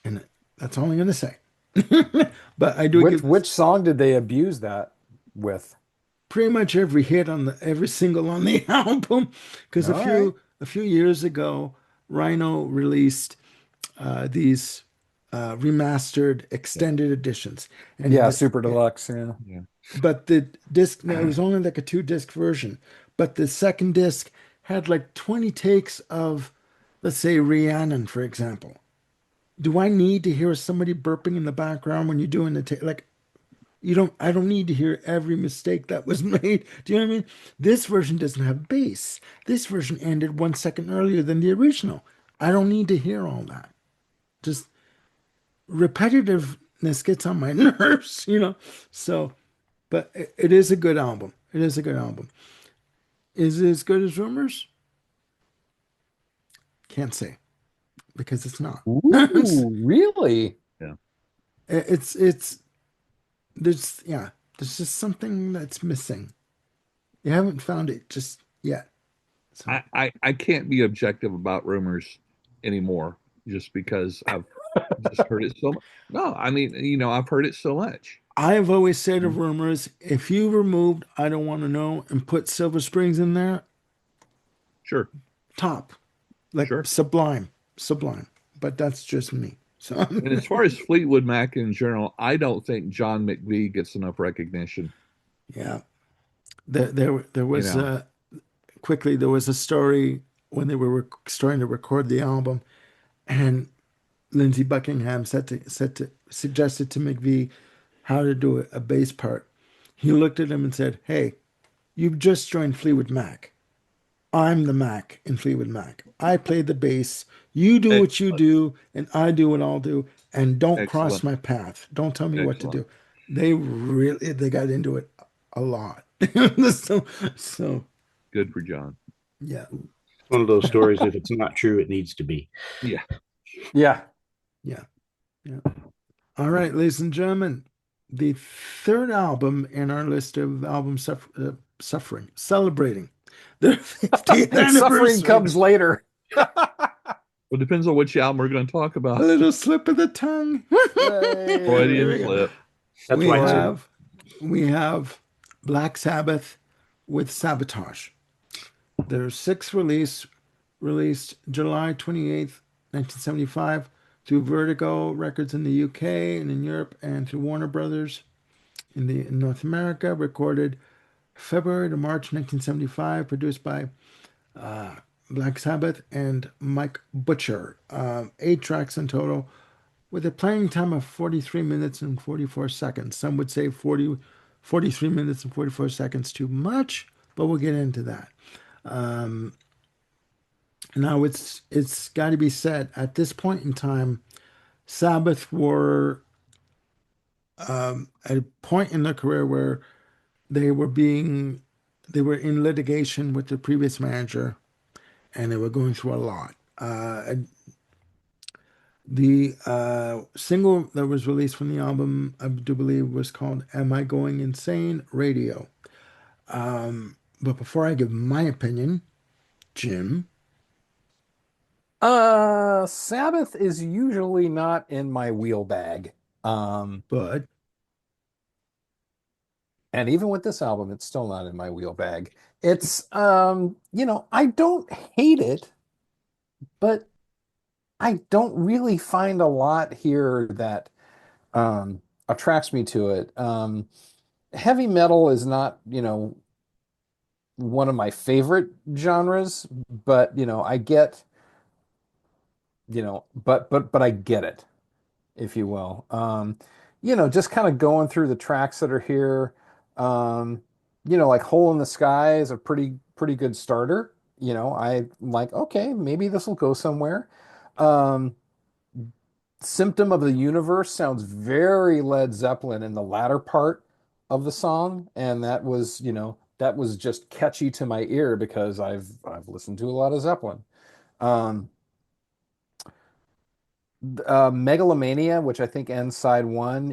And that's all I'm going to say. But I do Which give which song did they abuse that with? pretty much every hit on every single on the album because a All right. few years ago Rhino released these remastered Yeah. extended editions and Yeah, Super Deluxe. Yeah. Yeah. but the disc, no, it was only like a two disc version. But the second disc had like 20 takes of, let's say, Rhiannon, for example. Do I need to hear somebody burping in the background when you're doing the take? Like, I don't need to hear every mistake that was made. Do you know what I mean? This version doesn't have bass. This version ended 1 second earlier than the original. I don't need to hear all that. Just repetitiveness gets on my nerves. So, but it is a good album. It is a good album. Is it as good as Rumors? Can't say because it's not. Ooh, really? Yeah. It's there's yeah, there's just something that's missing. You haven't found it just yet. So I can't be objective about rumors anymore just because I've just heard it so much. No, I mean, I've heard it so much. I've always said Mm. of Rumors, if you removed I Don't Want to Know and put Silver Springs in there, Sure, top, like sure. sublime, sublime. But that's just me. So And as far as Fleetwood Mac in general, I don't think John McVie gets enough recognition. yeah, there You was know, quickly there was a story when they were starting to record the album, and Lindsey Buckingham suggested to McVie how to do a bass part. He looked at him and said, "Hey, you've just joined Fleetwood Mac. I'm the Mac in Fleetwood Mac. I play the bass. You do what you excellent, do, and I do what I'll do. And don't cross excellent, my path. Don't tell me what to excellent. do." They got into it a lot. so, so Good for John. yeah, One of those stories. If it's not true, it needs to be. Yeah. Yeah. yeah, yeah. All right, ladies and gentlemen, the third album in our list of suffering, celebrating their 50th Suffering anniversary. comes later. Well, it depends on which album we're going to talk A about. little slip of the tongue. There Freudian we go. Hey. slip. That's We why I said Right. have we have Black Sabbath with Sabotage. Their sixth release, released July 28th, 1975, through Vertigo Records in the UK and in Europe, and through Warner Brothers in North America. Recorded February to March 1975. Produced by Black Sabbath and Mike Butcher. 8 tracks in total, with a playing time of 43 minutes and 44 seconds. Some would say 43 minutes and 44 seconds too much, but we'll get into that. Now it's got to be said at this point in time, Sabbath were at a point in their career where they were being they were in litigation with the previous manager, and they were going through a lot. The single that was released from the album, I do believe, was called "Am I Going Insane?" Radio. But before I give my opinion, Jim, Sabbath is usually not in my wheel bag. Um, But and even with this album, it's still not in my wheel bag. It's I don't hate it, but I don't really find a lot here that attracts me to it. Heavy metal is not, one of my favorite genres, but I get, but I get it, if you will. Just kind of going through the tracks that are here. Um, like Hole in the Sky is a pretty good starter. I like, okay, maybe this will go somewhere. Um, Symptom of the Universe sounds very Led Zeppelin in the latter part of the song, and that was just catchy to my ear because I've listened to a lot of Zeppelin. Um, Megalomania, which I think ends side one,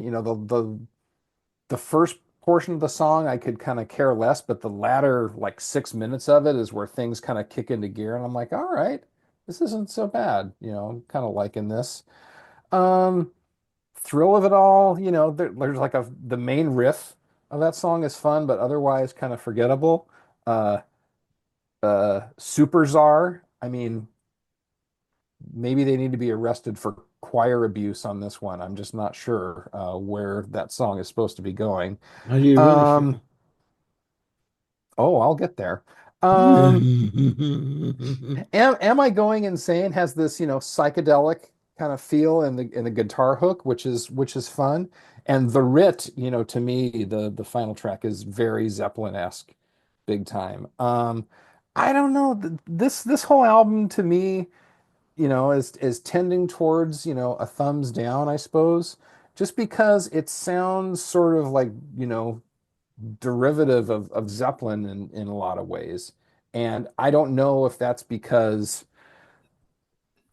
the first portion of the song I could kind of care less, but the latter like 6 minutes of it is where things kind of kick into gear, and I'm like, all right, this isn't so bad. I'm kind of liking this. Um, Thrill of it all, there's like the main riff of that song is fun, but otherwise kind of forgettable. Uh, Super Czar, I mean, maybe they need to be arrested for choir abuse on this one. I'm just not sure where that song is supposed to be going. how do you really Um, feel? oh, I'll get there. Um, am I going insane? Has this, psychedelic kind of feel in the guitar hook, which is fun. And the Writ, to me, the final track is very Zeppelin-esque, big time. I don't know. This whole album to me, is tending towards, a thumbs down, I suppose, just because it sounds sort of like, derivative of Zeppelin in a lot of ways. And I don't know if that's because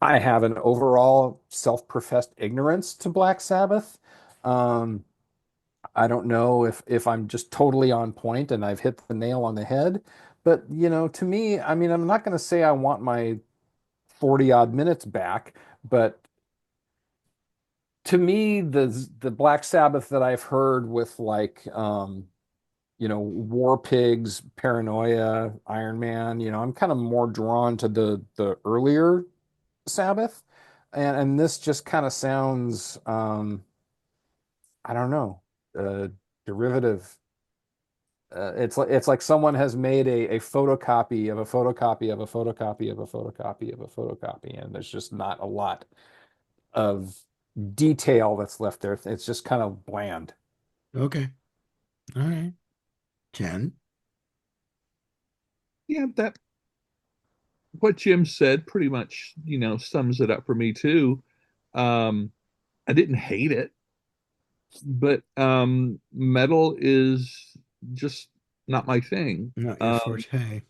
I have an overall self-professed ignorance to Black Sabbath. Um, I don't know if I'm just totally on point and I've hit the nail on the head. But, to me, I mean, I'm not going to say I want my 40 odd minutes back, but to me, the Black Sabbath that I've heard with like War Pigs, Paranoia, Iron Man, I'm kind of more drawn to the earlier Sabbath. And this just kind of sounds I don't know, derivative. It's like someone has made a photocopy of a photocopy of a photocopy of a photocopy of a photocopy, and there's just not a lot of detail that's left there. It's just kind of bland. Okay. All right. Ken. Yeah, that what Jim said pretty much, sums it up for me too. Um, I didn't hate it, but metal is just not my thing. Not your forte.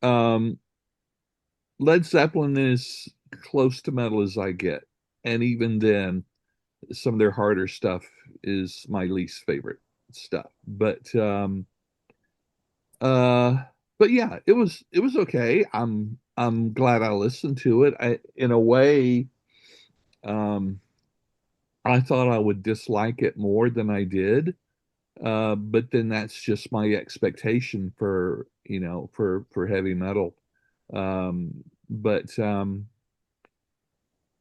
Um, Led Zeppelin is close to metal as I get, and even then, some of their harder stuff is my least favorite stuff. Uh, but yeah, it was okay. I'm glad I listened to it. In a way, um, I thought I would dislike it more than I did. But then that's just my expectation for heavy metal. But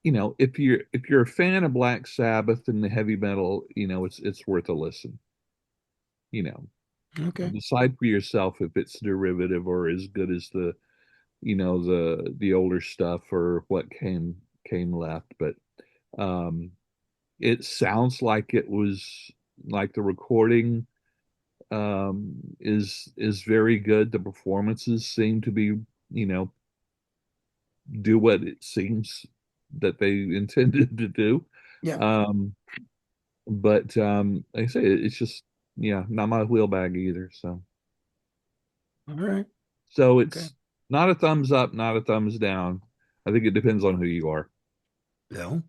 if you're a fan of Black Sabbath and the heavy metal, it's worth a listen. You know, Okay. Decide for yourself if it's derivative or as good as the older stuff or what came left. But um, it sounds like it was like the recording is very good. The performances seem to be, you know, do what it seems that they intended to do. Yeah. Um, but like I say, it's just yeah, not my wheel bag either. All right. So Okay. it's not a thumbs up, not a thumbs down. I think it depends on who you are. Bill.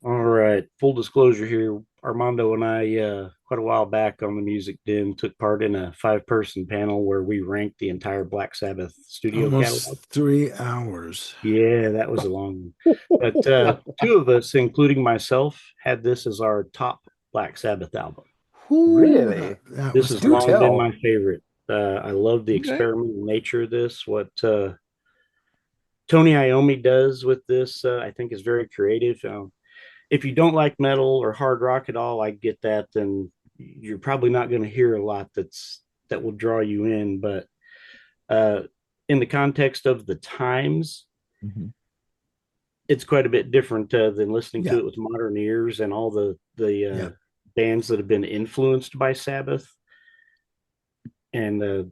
All right. Full disclosure here. Armando and I, quite a while back on the Music Den, took part in a five-person panel where we ranked the entire Black Sabbath studio catalog. Almost 3 hours. Yeah, that was a long one. But two of us, including myself, had this as our top Black Sabbath album. Whoo, Really? that This was has Do long awesome. been my tell. favorite. I love the Okay. experimental nature of this. What Tony Iommi does with this, I think, is very creative. If you don't like metal or hard rock at all, I get that, and you're probably not going to hear a lot that will draw you in. But uh, in the context of the times, Mhm. it's quite a bit different than listening to Yeah, it with modern ears and all the yeah, bands that have been influenced by Sabbath. And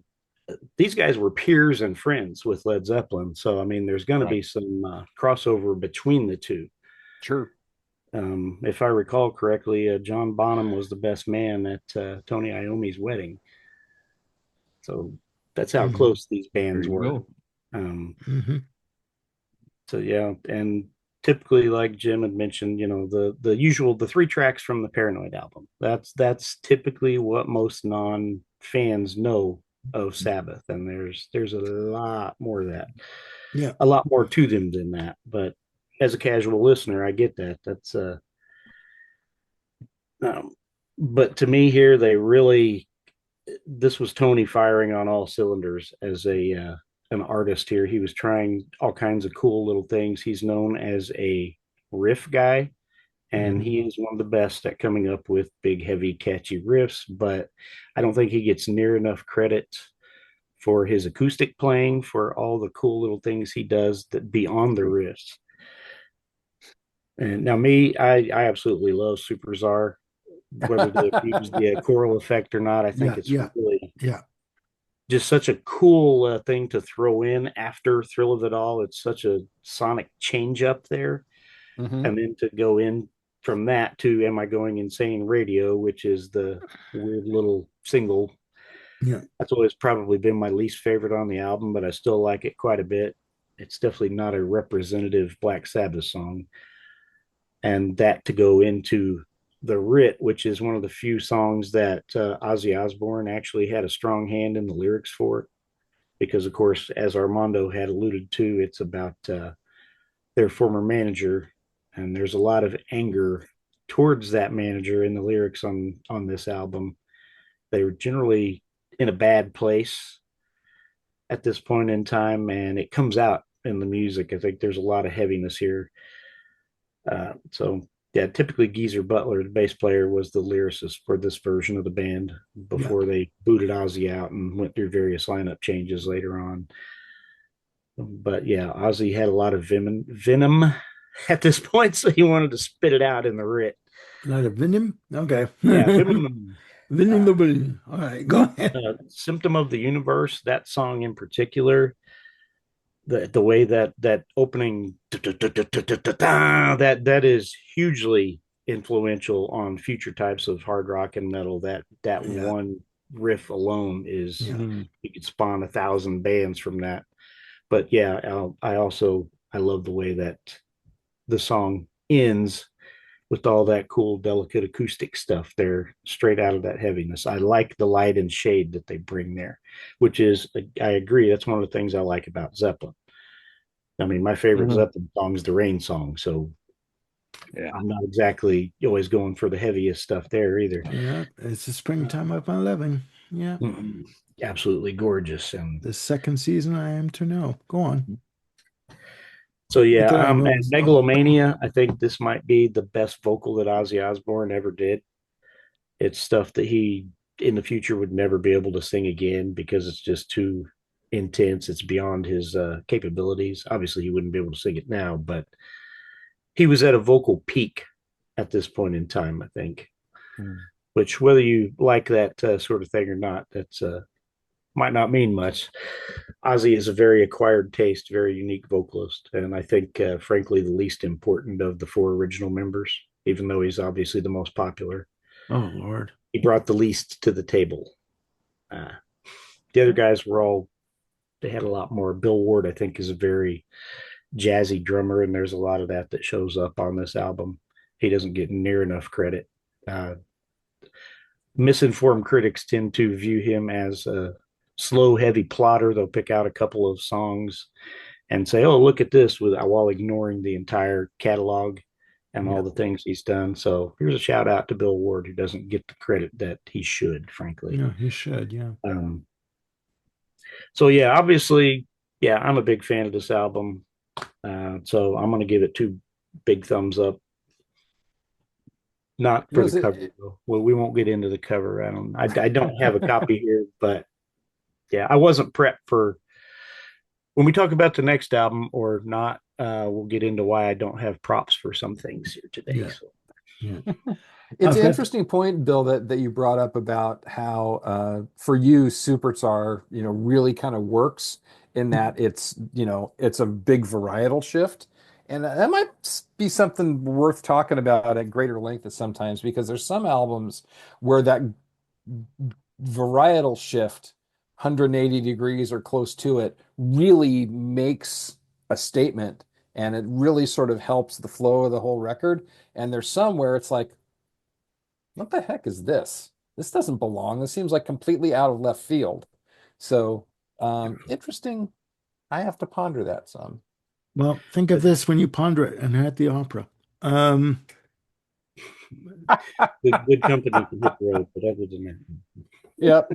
these guys were peers and friends with Led Zeppelin, so I mean, there's going to Right. be some crossover between the two. Sure. If I recall correctly, John Bonham was the best man at Tony Iommi's wedding. So that's how hmm close these There bands you were. go. Um, hmm so yeah, and typically, like Jim had mentioned, the usual the three tracks from the Paranoid album. That's typically what most non fans know of Sabbath, and there's a lot more of that, yeah. a lot more to them than that. But as a casual listener, I get that. That's um, but to me here, they really this was Tony firing on all cylinders as a an artist here. He was trying all kinds of cool little things. He's known as a riff guy, and hmm he is one of the best at coming up with big, heavy, catchy riffs. But I don't think he gets near enough credit for his acoustic playing, for all the cool little things he does that beyond the True. riffs. And now, me, I absolutely love Super Czar. Whether they use the choral effect or not, I think Yeah, it's yeah, really yeah, just such a cool thing to throw in after Thrill of It All. It's such a sonic change up there. Hmm. And then to go in from that to Am I Going Insane Radio, which is the weird little single. yeah. That's always probably been my least favorite on the album, but I still like it quite a bit. It's definitely not a representative Black Sabbath song. And that to go into The Writ, which is one of the few songs that Ozzy Osbourne actually had a strong hand in the lyrics for, because of course, as Armando had alluded to, it's about their former manager, and there's a lot of anger towards that manager in the lyrics on this album. They were generally in a bad place at this point in time, and it comes out in the music. I think there's a lot of heaviness here. So yeah, typically Geezer Butler, the bass player, was the lyricist for this version of the band Yeah. before they booted Ozzy out and went through various lineup changes later on. But yeah, Ozzy had a lot of venom at this point, so he wanted to spit it out in the writ. A lot of venom. Okay. Yeah, venom. Venom Uh, the venom. All right, go ahead. Symptom of the Universe, that song in particular, the way that opening that is hugely influential on future types of hard rock and metal. That Yeah, one riff alone is, yeah. Hmm. you could spawn 1,000 bands from that. But yeah, I love the way that the song ends with all that cool, delicate acoustic stuff there, straight out of that heaviness. I like the light and shade that they bring there, which is, I agree, that's one of the things I like about Zeppelin. I mean, my favorite Uh-huh. Zeppelin song is the Rain song, so Yeah. I'm not exactly always going for the heaviest stuff there either. Yeah, it's the springtime of my loving. Yeah. Mm-mm. Absolutely gorgeous. And The second season I am to know. Go on. so, Not yeah, that I know and the song. Megalomania, I think this might be the best vocal that Ozzy Osbourne ever did. It's stuff that he in the future would never be able to sing again because it's just too intense. It's beyond his capabilities. Obviously, he wouldn't be able to sing it now, but he was at a vocal peak at this point in time, I think. Hmm. Which, whether you like that sort of thing or not, that's might not mean much. Ozzy is a very acquired taste, very unique vocalist, and I think, frankly, the least important of the four original members, even though he's obviously the most popular. Oh Lord. He brought the least to the table. Uh, the other guys were all, they had a lot more. Bill Ward, I think, is a very jazzy drummer, and there's a lot of that shows up on this album. He doesn't get near enough credit. Uh, Misinformed critics tend to view him as a slow, heavy plotter. They'll pick out a couple of songs and say, "Oh, look at this," with while ignoring the entire catalog and Yeah. all the things he's done. So here's a shout out to Bill Ward, who doesn't get the credit that he should, frankly. Yeah, he should. Yeah. Um, so yeah, obviously, yeah, I'm a big fan of this album. So I'm going to give it two big thumbs up. Not You for know, the cover though. Well, we won't get into the cover. I don't have a copy here, but yeah, I wasn't prepped for when we talk about the next album or not. We'll get into why I don't have props for some things here today. Yeah. So Yeah. it's I've an got, interesting point, Bill, that you brought up about how for you, Superstar, really kind of works in that it's a big varietal shift. And that might be something worth talking about at greater length at sometimes because there's some albums where that varietal shift, 180 degrees or close to it, really makes a statement and it really sort of helps the flow of the whole record. And there's some where it's like, what the heck is this? This doesn't belong. This seems like completely out of left field. So, interesting. I have to ponder that some. well, think of but this when you ponder it and at the opera. Um, good company to hit the road, but other than that, Yep.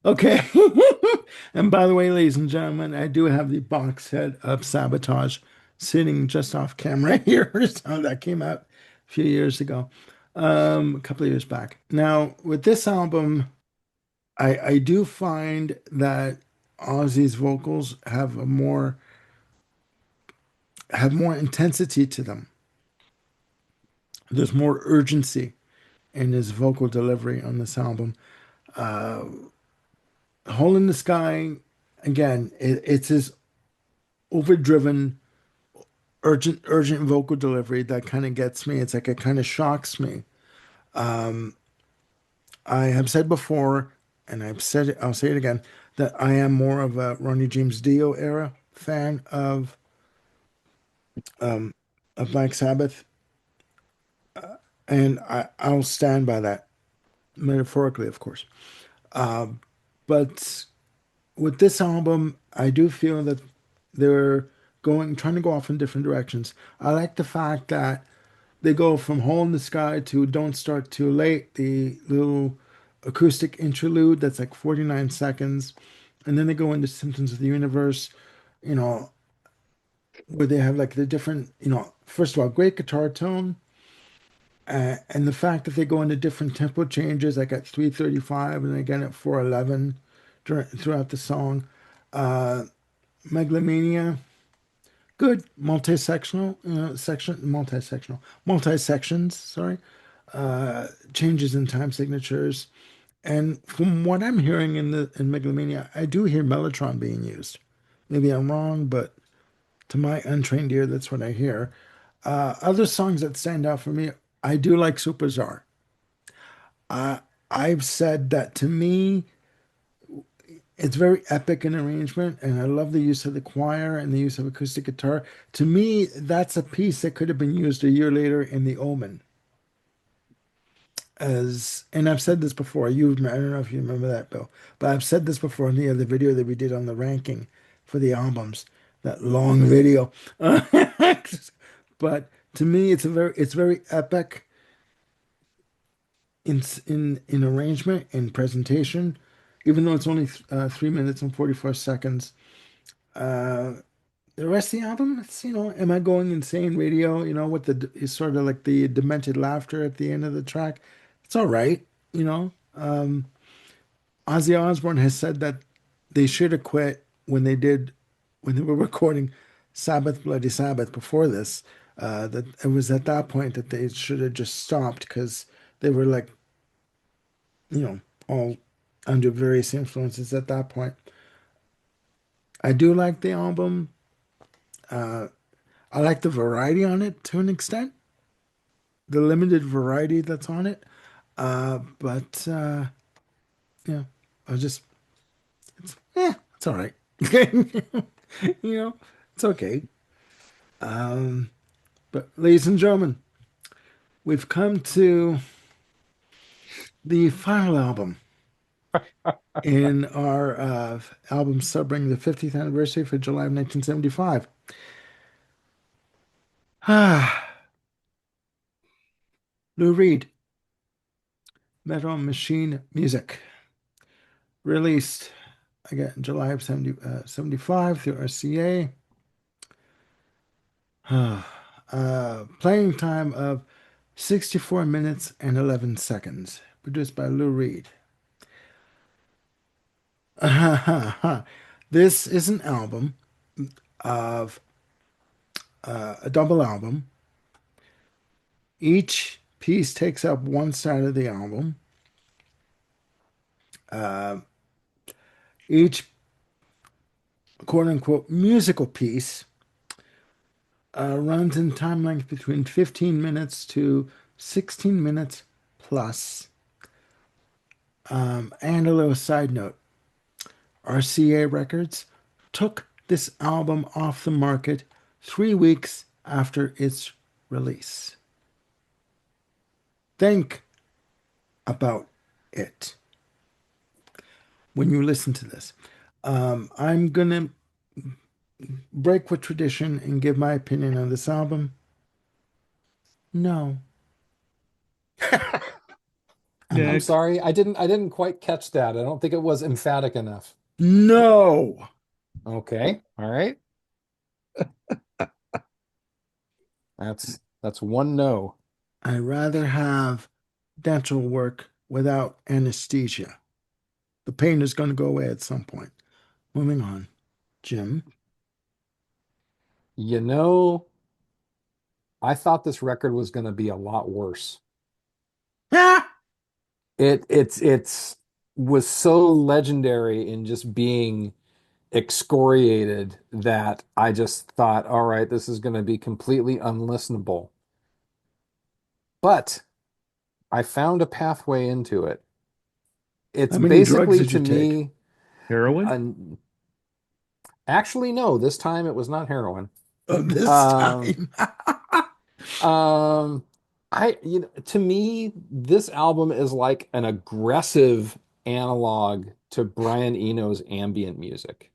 okay. And by the way, ladies and gentlemen, I do have the box set of Sabotage sitting just off camera here. So that came out a few years ago, a couple of years back. Now, with this album, I do find that Ozzy's vocals have more intensity to them. There's more urgency in his vocal delivery on this album. Uh, Hole in the Sky, again, it's his overdriven, urgent vocal delivery that kind of gets me. It's like it kind of shocks me. Um, I have said before, and I'll say it again, that I am more of a Ronnie James Dio era fan um, of Black Sabbath, and I'll stand by that metaphorically, of course. Um, but with this album, I do feel that they're trying to go off in different directions. I like the fact that they go from Hole in the Sky to Don't Start Too Late, the little acoustic interlude that's like 49 seconds. And then they go into Symptoms of the Universe, you know, where they have like the different, first of all, great guitar tone. And the fact that they go into different tempo changes, like at 3:35 and again at 4:11 throughout the song. Uh, Megalomania, good multi-sectional, multi-sections, sorry. Changes in time signatures. And from what I'm hearing in Megalomania, I do hear Mellotron being used. Maybe I'm wrong, but to my untrained ear, that's what I hear. Other songs that stand out for me, I do like Super Czar. I've said that to me, it's very epic in arrangement, and I love the use of the choir and the use of acoustic guitar. To me, that's a piece that could have been used a year later in The Omen. And I've said this before. I don't know if you remember that, Bill, but I've said this before in the other video that we did on the ranking for the albums, that long video. But to me, it's very epic in arrangement and presentation, even though it's only 3 minutes and 44 seconds. Uh, the rest of the album, it's Am I Going Insane Radio? With is sort of like the demented laughter at the end of the track. It's all right, you know. Ozzy Osbourne has said that they should have quit when they were recording Sabbath Bloody Sabbath before this. That it was at that point that they should have just stopped because they were like, you know, all under various influences at that point. I do like the album. Uh, I like the variety on it to an extent, the limited variety that's on it. But yeah, I was just, it's all right. You know, it's okay. Um, but ladies and gentlemen, we've come to the final album in our album celebrating the 50th anniversary for July of 1975. Ah, Lou Reed, Metal Machine Music, released again in July of 75 through RCA. Playing time of 64 minutes and 11 seconds, produced by Lou Reed. This is an album of a double album. Each piece takes up one side of the album. Uh, each quote unquote musical piece runs in time length between 15 minutes to 16 minutes plus. And a little side note, RCA Records took this album off the market 3 weeks after its release. Think about it when you listen to this. I'm going to break with tradition and give my opinion on this album. No. I'm I'm not. Nick. sorry, I didn't quite catch that. I don't think it was emphatic enough. No. Okay, all right. That's one no. I'd rather have dental work without anesthesia. The pain is going to go away at some point. Moving on. Jim. You know, I thought this record was going to be a lot worse. Ah! It's was so legendary in just being excoriated that I just thought, all right, this is going to be completely unlistenable. But I found a pathway into it. It's How many drugs basically did you to take? me, Heroin? an, actually, no, this time it was not heroin. Oh, this Um, time. um, to me, this album is like an aggressive analog to Brian Eno's ambient music,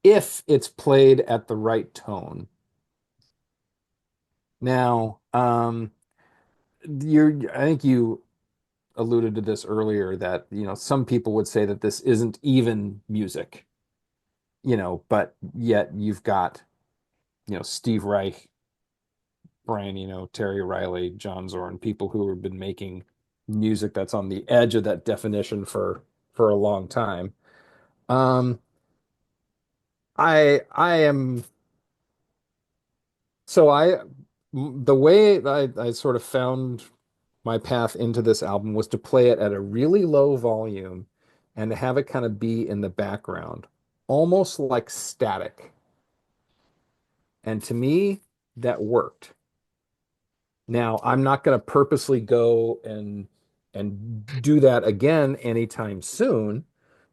if it's played at the right tone. Now, I think you alluded to this earlier that, some people would say that this isn't even music, but yet you've got, Steve Reich, Brian Eno, Terry Riley, John Zorn, people who have been making music that's on the edge of that definition for a long time. Um, I am so I the way I sort of found my path into this album was to play it at a really low volume and to have it kind of be in the background, almost like static. And to me, that worked. Now, I'm not going to purposely go and do that again anytime soon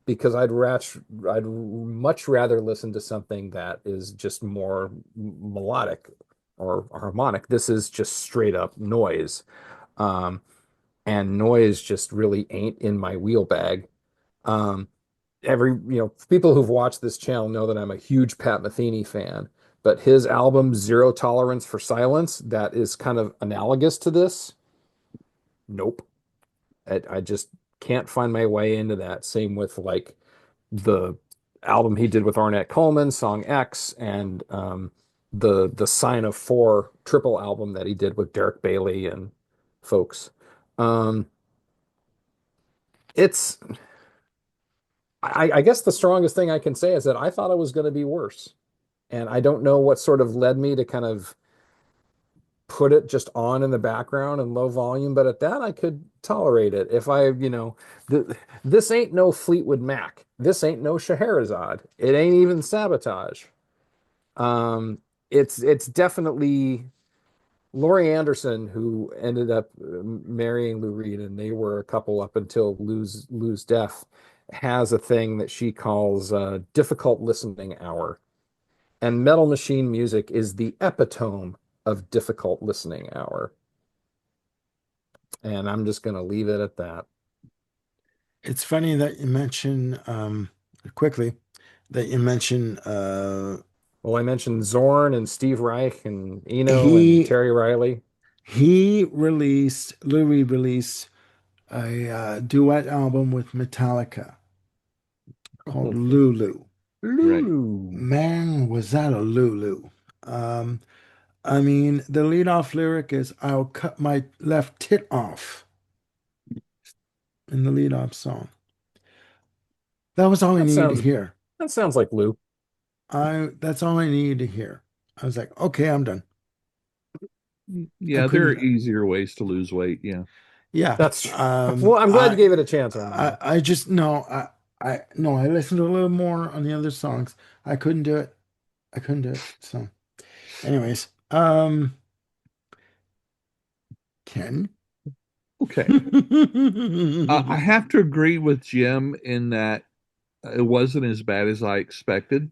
because I'd much rather listen to something that is just more melodic or harmonic. This is just straight up noise. Um, and noise just really ain't in my wheel bag. Um, people who've watched this channel know that I'm a huge Pat Metheny fan, but his album Zero Tolerance for Silence, that is kind of analogous to this. Nope. I just can't find my way into that. Same with like the album he did with Ornette Coleman, Song X, and the Sign of Four triple album that he did with Derek Bailey and folks. Um, it's I guess the strongest thing I can say is that I thought it was going to be worse. And I don't know what sort of led me to kind of put it just on in the background and low volume, but at that I could tolerate it. If this ain't no Fleetwood Mac. This ain't no Scheherazade. It ain't even Sabotage. Um, it's definitely Laurie Anderson, who ended up marrying Lou Reed, and they were a couple up until Lou's death, has a thing that she calls difficult listening hour. And Metal Machine music is the epitome of difficult listening hour. And I'm just going to leave it at that. It's funny that you mention quickly that you mention Well, I mentioned Zorn and Steve Reich and Eno and he Terry Riley. Louis released a duet album with Metallica called Lulu. Right. Lulu. Man, was that a Lulu. Um, I mean, the lead off lyric is I'll cut my left tit off in the lead off song. That was all I That needed to sounds hear. that sounds like Lou. That's all I needed to hear. I was like, okay, I'm done. I Yeah, there are couldn't, easier ways to lose weight. Yeah. yeah. That's true. Well, I'm glad you gave it a chance, I Armando. I just no, no, I listened to a little more on the other songs. I couldn't do it. I couldn't do it. So, anyways, Ken. Okay. I have to agree with Jim in that it wasn't as bad as I expected.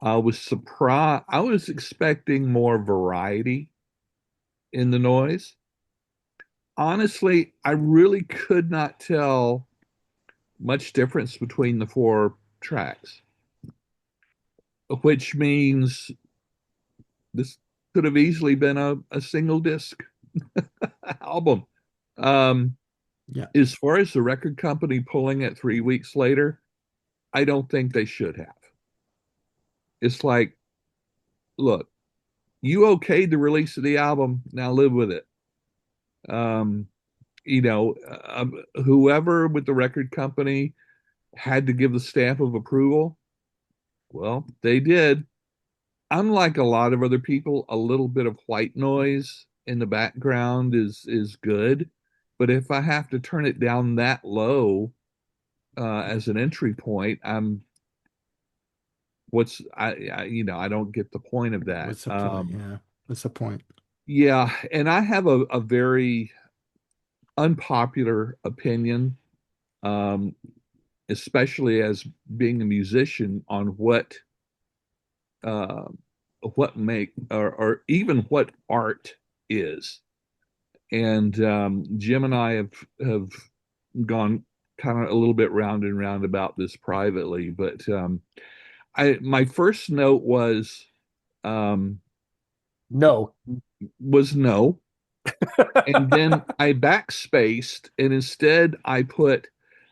I was surprised. I was expecting more variety in the noise. Honestly, I really could not tell much difference between the four tracks, which means this could have easily been a single disc album. Um, Yeah, as far as the record company pulling it 3 weeks later, I don't think they should have. It's like, look, you okayed the release of the album, now live with it. Um, whoever with the record company had to give the stamp of approval, well, they did. Unlike a lot of other people, a little bit of white noise in the background is good. But if I have to turn it down that low as an entry point, I don't get the point of that. what's the point? Yeah, what's the point? Yeah, and I have a very unpopular opinion, um, especially as being a musician, on uh, what make or even what art is. And Jim and I have gone kind of a little bit round and round about this privately, but I my first note um, No. was no, and then I backspaced, and instead I put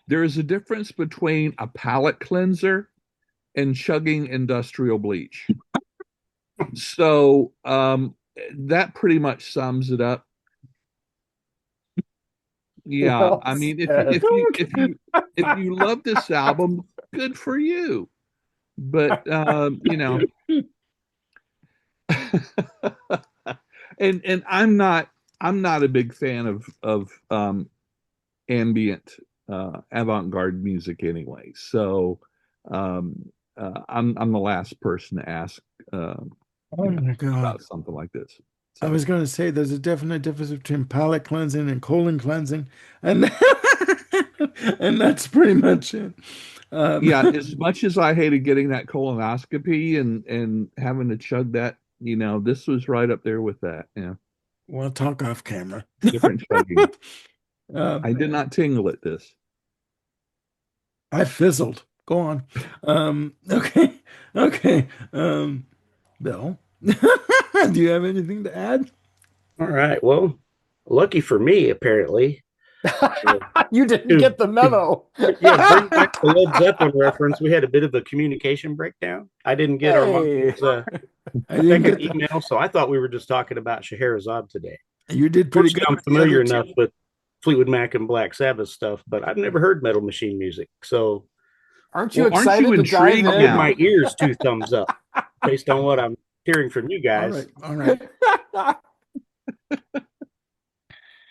there is a difference between a palate cleanser and chugging industrial bleach. So that pretty much sums it up. Yeah, Well I mean, said. if you love this album, good for you. But and I'm not a big fan of ambient avant-garde music anyway. So I'm the last person to ask Oh my about God. something like this. I So was going to say there's a definite difference between palate cleansing and colon cleansing, and and that's pretty much it. yeah, as much as I hated getting that colonoscopy and having to chug that, this was right up there with that. Yeah, We'll talk off camera. different chugging. Um, I did not tingle at this. I fizzled. Go on. Okay. Okay. Bill, do you have anything to add? All right. Well, lucky for me, apparently, uh, You didn't to, get the to memo. yeah, bring back the Led Zeppelin reference. We had a bit of a communication breakdown. I didn't get Hey. Armando's I didn't second get the. email, so I thought we were just talking about Scheherazade today. You did pretty good Fortunately, I'm with the other familiar two. enough with Fleetwood Mac and Black Sabbath stuff, but I've never heard Metal Machine music. So Aren't you Well, aren't you excited to dive intrigued I'll give in? my now? ears two thumbs up based on what I'm hearing from you All guys. right. All right.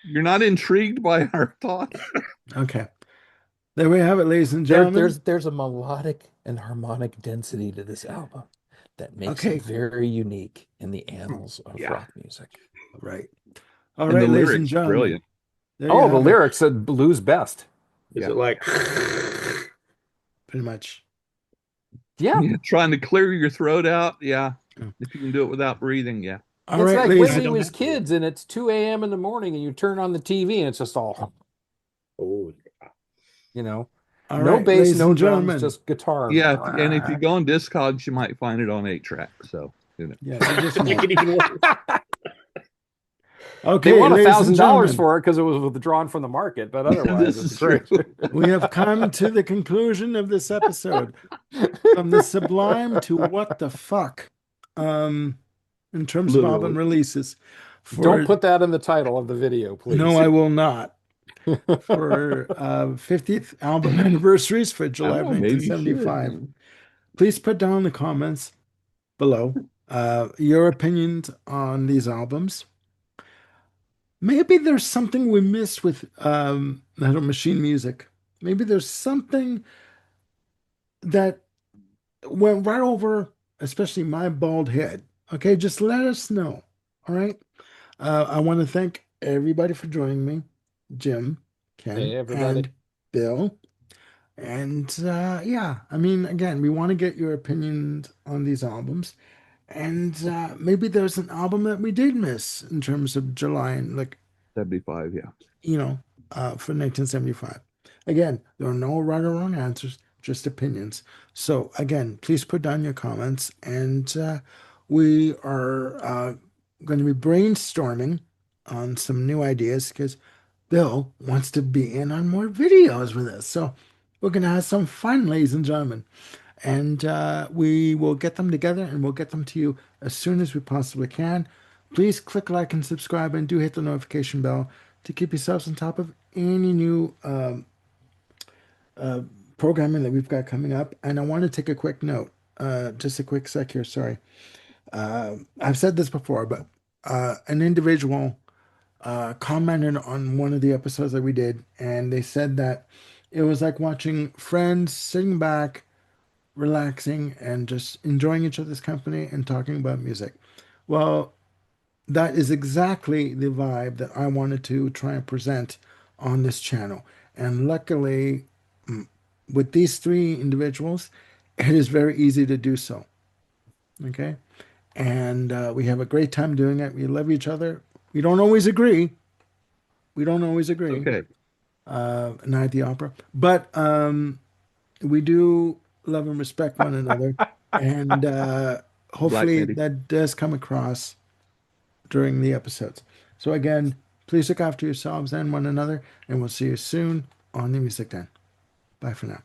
You're not intrigued by our thoughts? Okay. There we have it, ladies and There, gentlemen. there's a melodic and harmonic density to this album that makes it Okay. very unique in the annals of Yeah. rock music. Right. All And the right, ladies and lyrics, gentlemen. brilliant. There you Oh, the have it. lyrics said blues best. Is Yeah. it like Pretty much. Yeah. Yeah, trying to clear your throat out. Yeah. Yeah. If you can do it without breathing, yeah. All It's right, like ladies when I we and don't was have to. kids and it's 2 a.m. in the morning and you turn on the TV and it's just all, Oh, you know, all no right, bass, ladies no and drums, gentlemen. just guitar. Yeah, and if you go on Discogs, you might find it on 8 track. So, Yeah, you just make might. it even worse. They Okay, want a ladies and thousand dollars gentlemen, for it because it was withdrawn from the market, but otherwise this it's is true. great. we have come to the conclusion of this episode. From the sublime to what the fuck, um, in terms of album Literally. releases. Don't For put that in the title of the video, no, please. I will not. For 50th album anniversaries for I July don't of know, maybe you should. 1975. Please put down in the comments below your opinions on these albums. Maybe there's something we missed with Metal Machine music. Maybe there's something that went right over, especially my bald head. Okay, just let us know. All right. I want to thank everybody for joining me, Jim, Hey, Ken, everybody. and Bill. And yeah, I mean, again, we want to get your opinions on these albums. And maybe there's an album that we did miss in terms of July and like 75, yeah. for 1975. Again, there are no right or wrong answers, just opinions. So, again, please put down your comments, and we are going to be brainstorming on some new ideas because Bill wants to be in on more videos with us. So, we're going to have some fun, ladies and gentlemen. And we will get them together and we'll get them to you as soon as we possibly can. Please click like and subscribe and do hit the notification bell to keep yourselves on top of any new programming that we've got coming up. And I want to take a quick note, just a quick sec here. Sorry. I've said this before, but an individual commented on one of the episodes that we did, and they said that it was like watching friends sitting back relaxing and just enjoying each other's company and talking about music. Well, that is exactly the vibe that I wanted to try and present on this channel. And luckily, with these three individuals, it is very easy to do so. Okay. And we have a great time doing it. We love each other. We don't always agree. We don't always It's agree. okay. Night at the opera. But we do love and respect one another, and Black hopefully Midi. that does come across during the episodes. So again, please look after yourselves and one another, and we'll see you soon on the Music Den. Bye for now.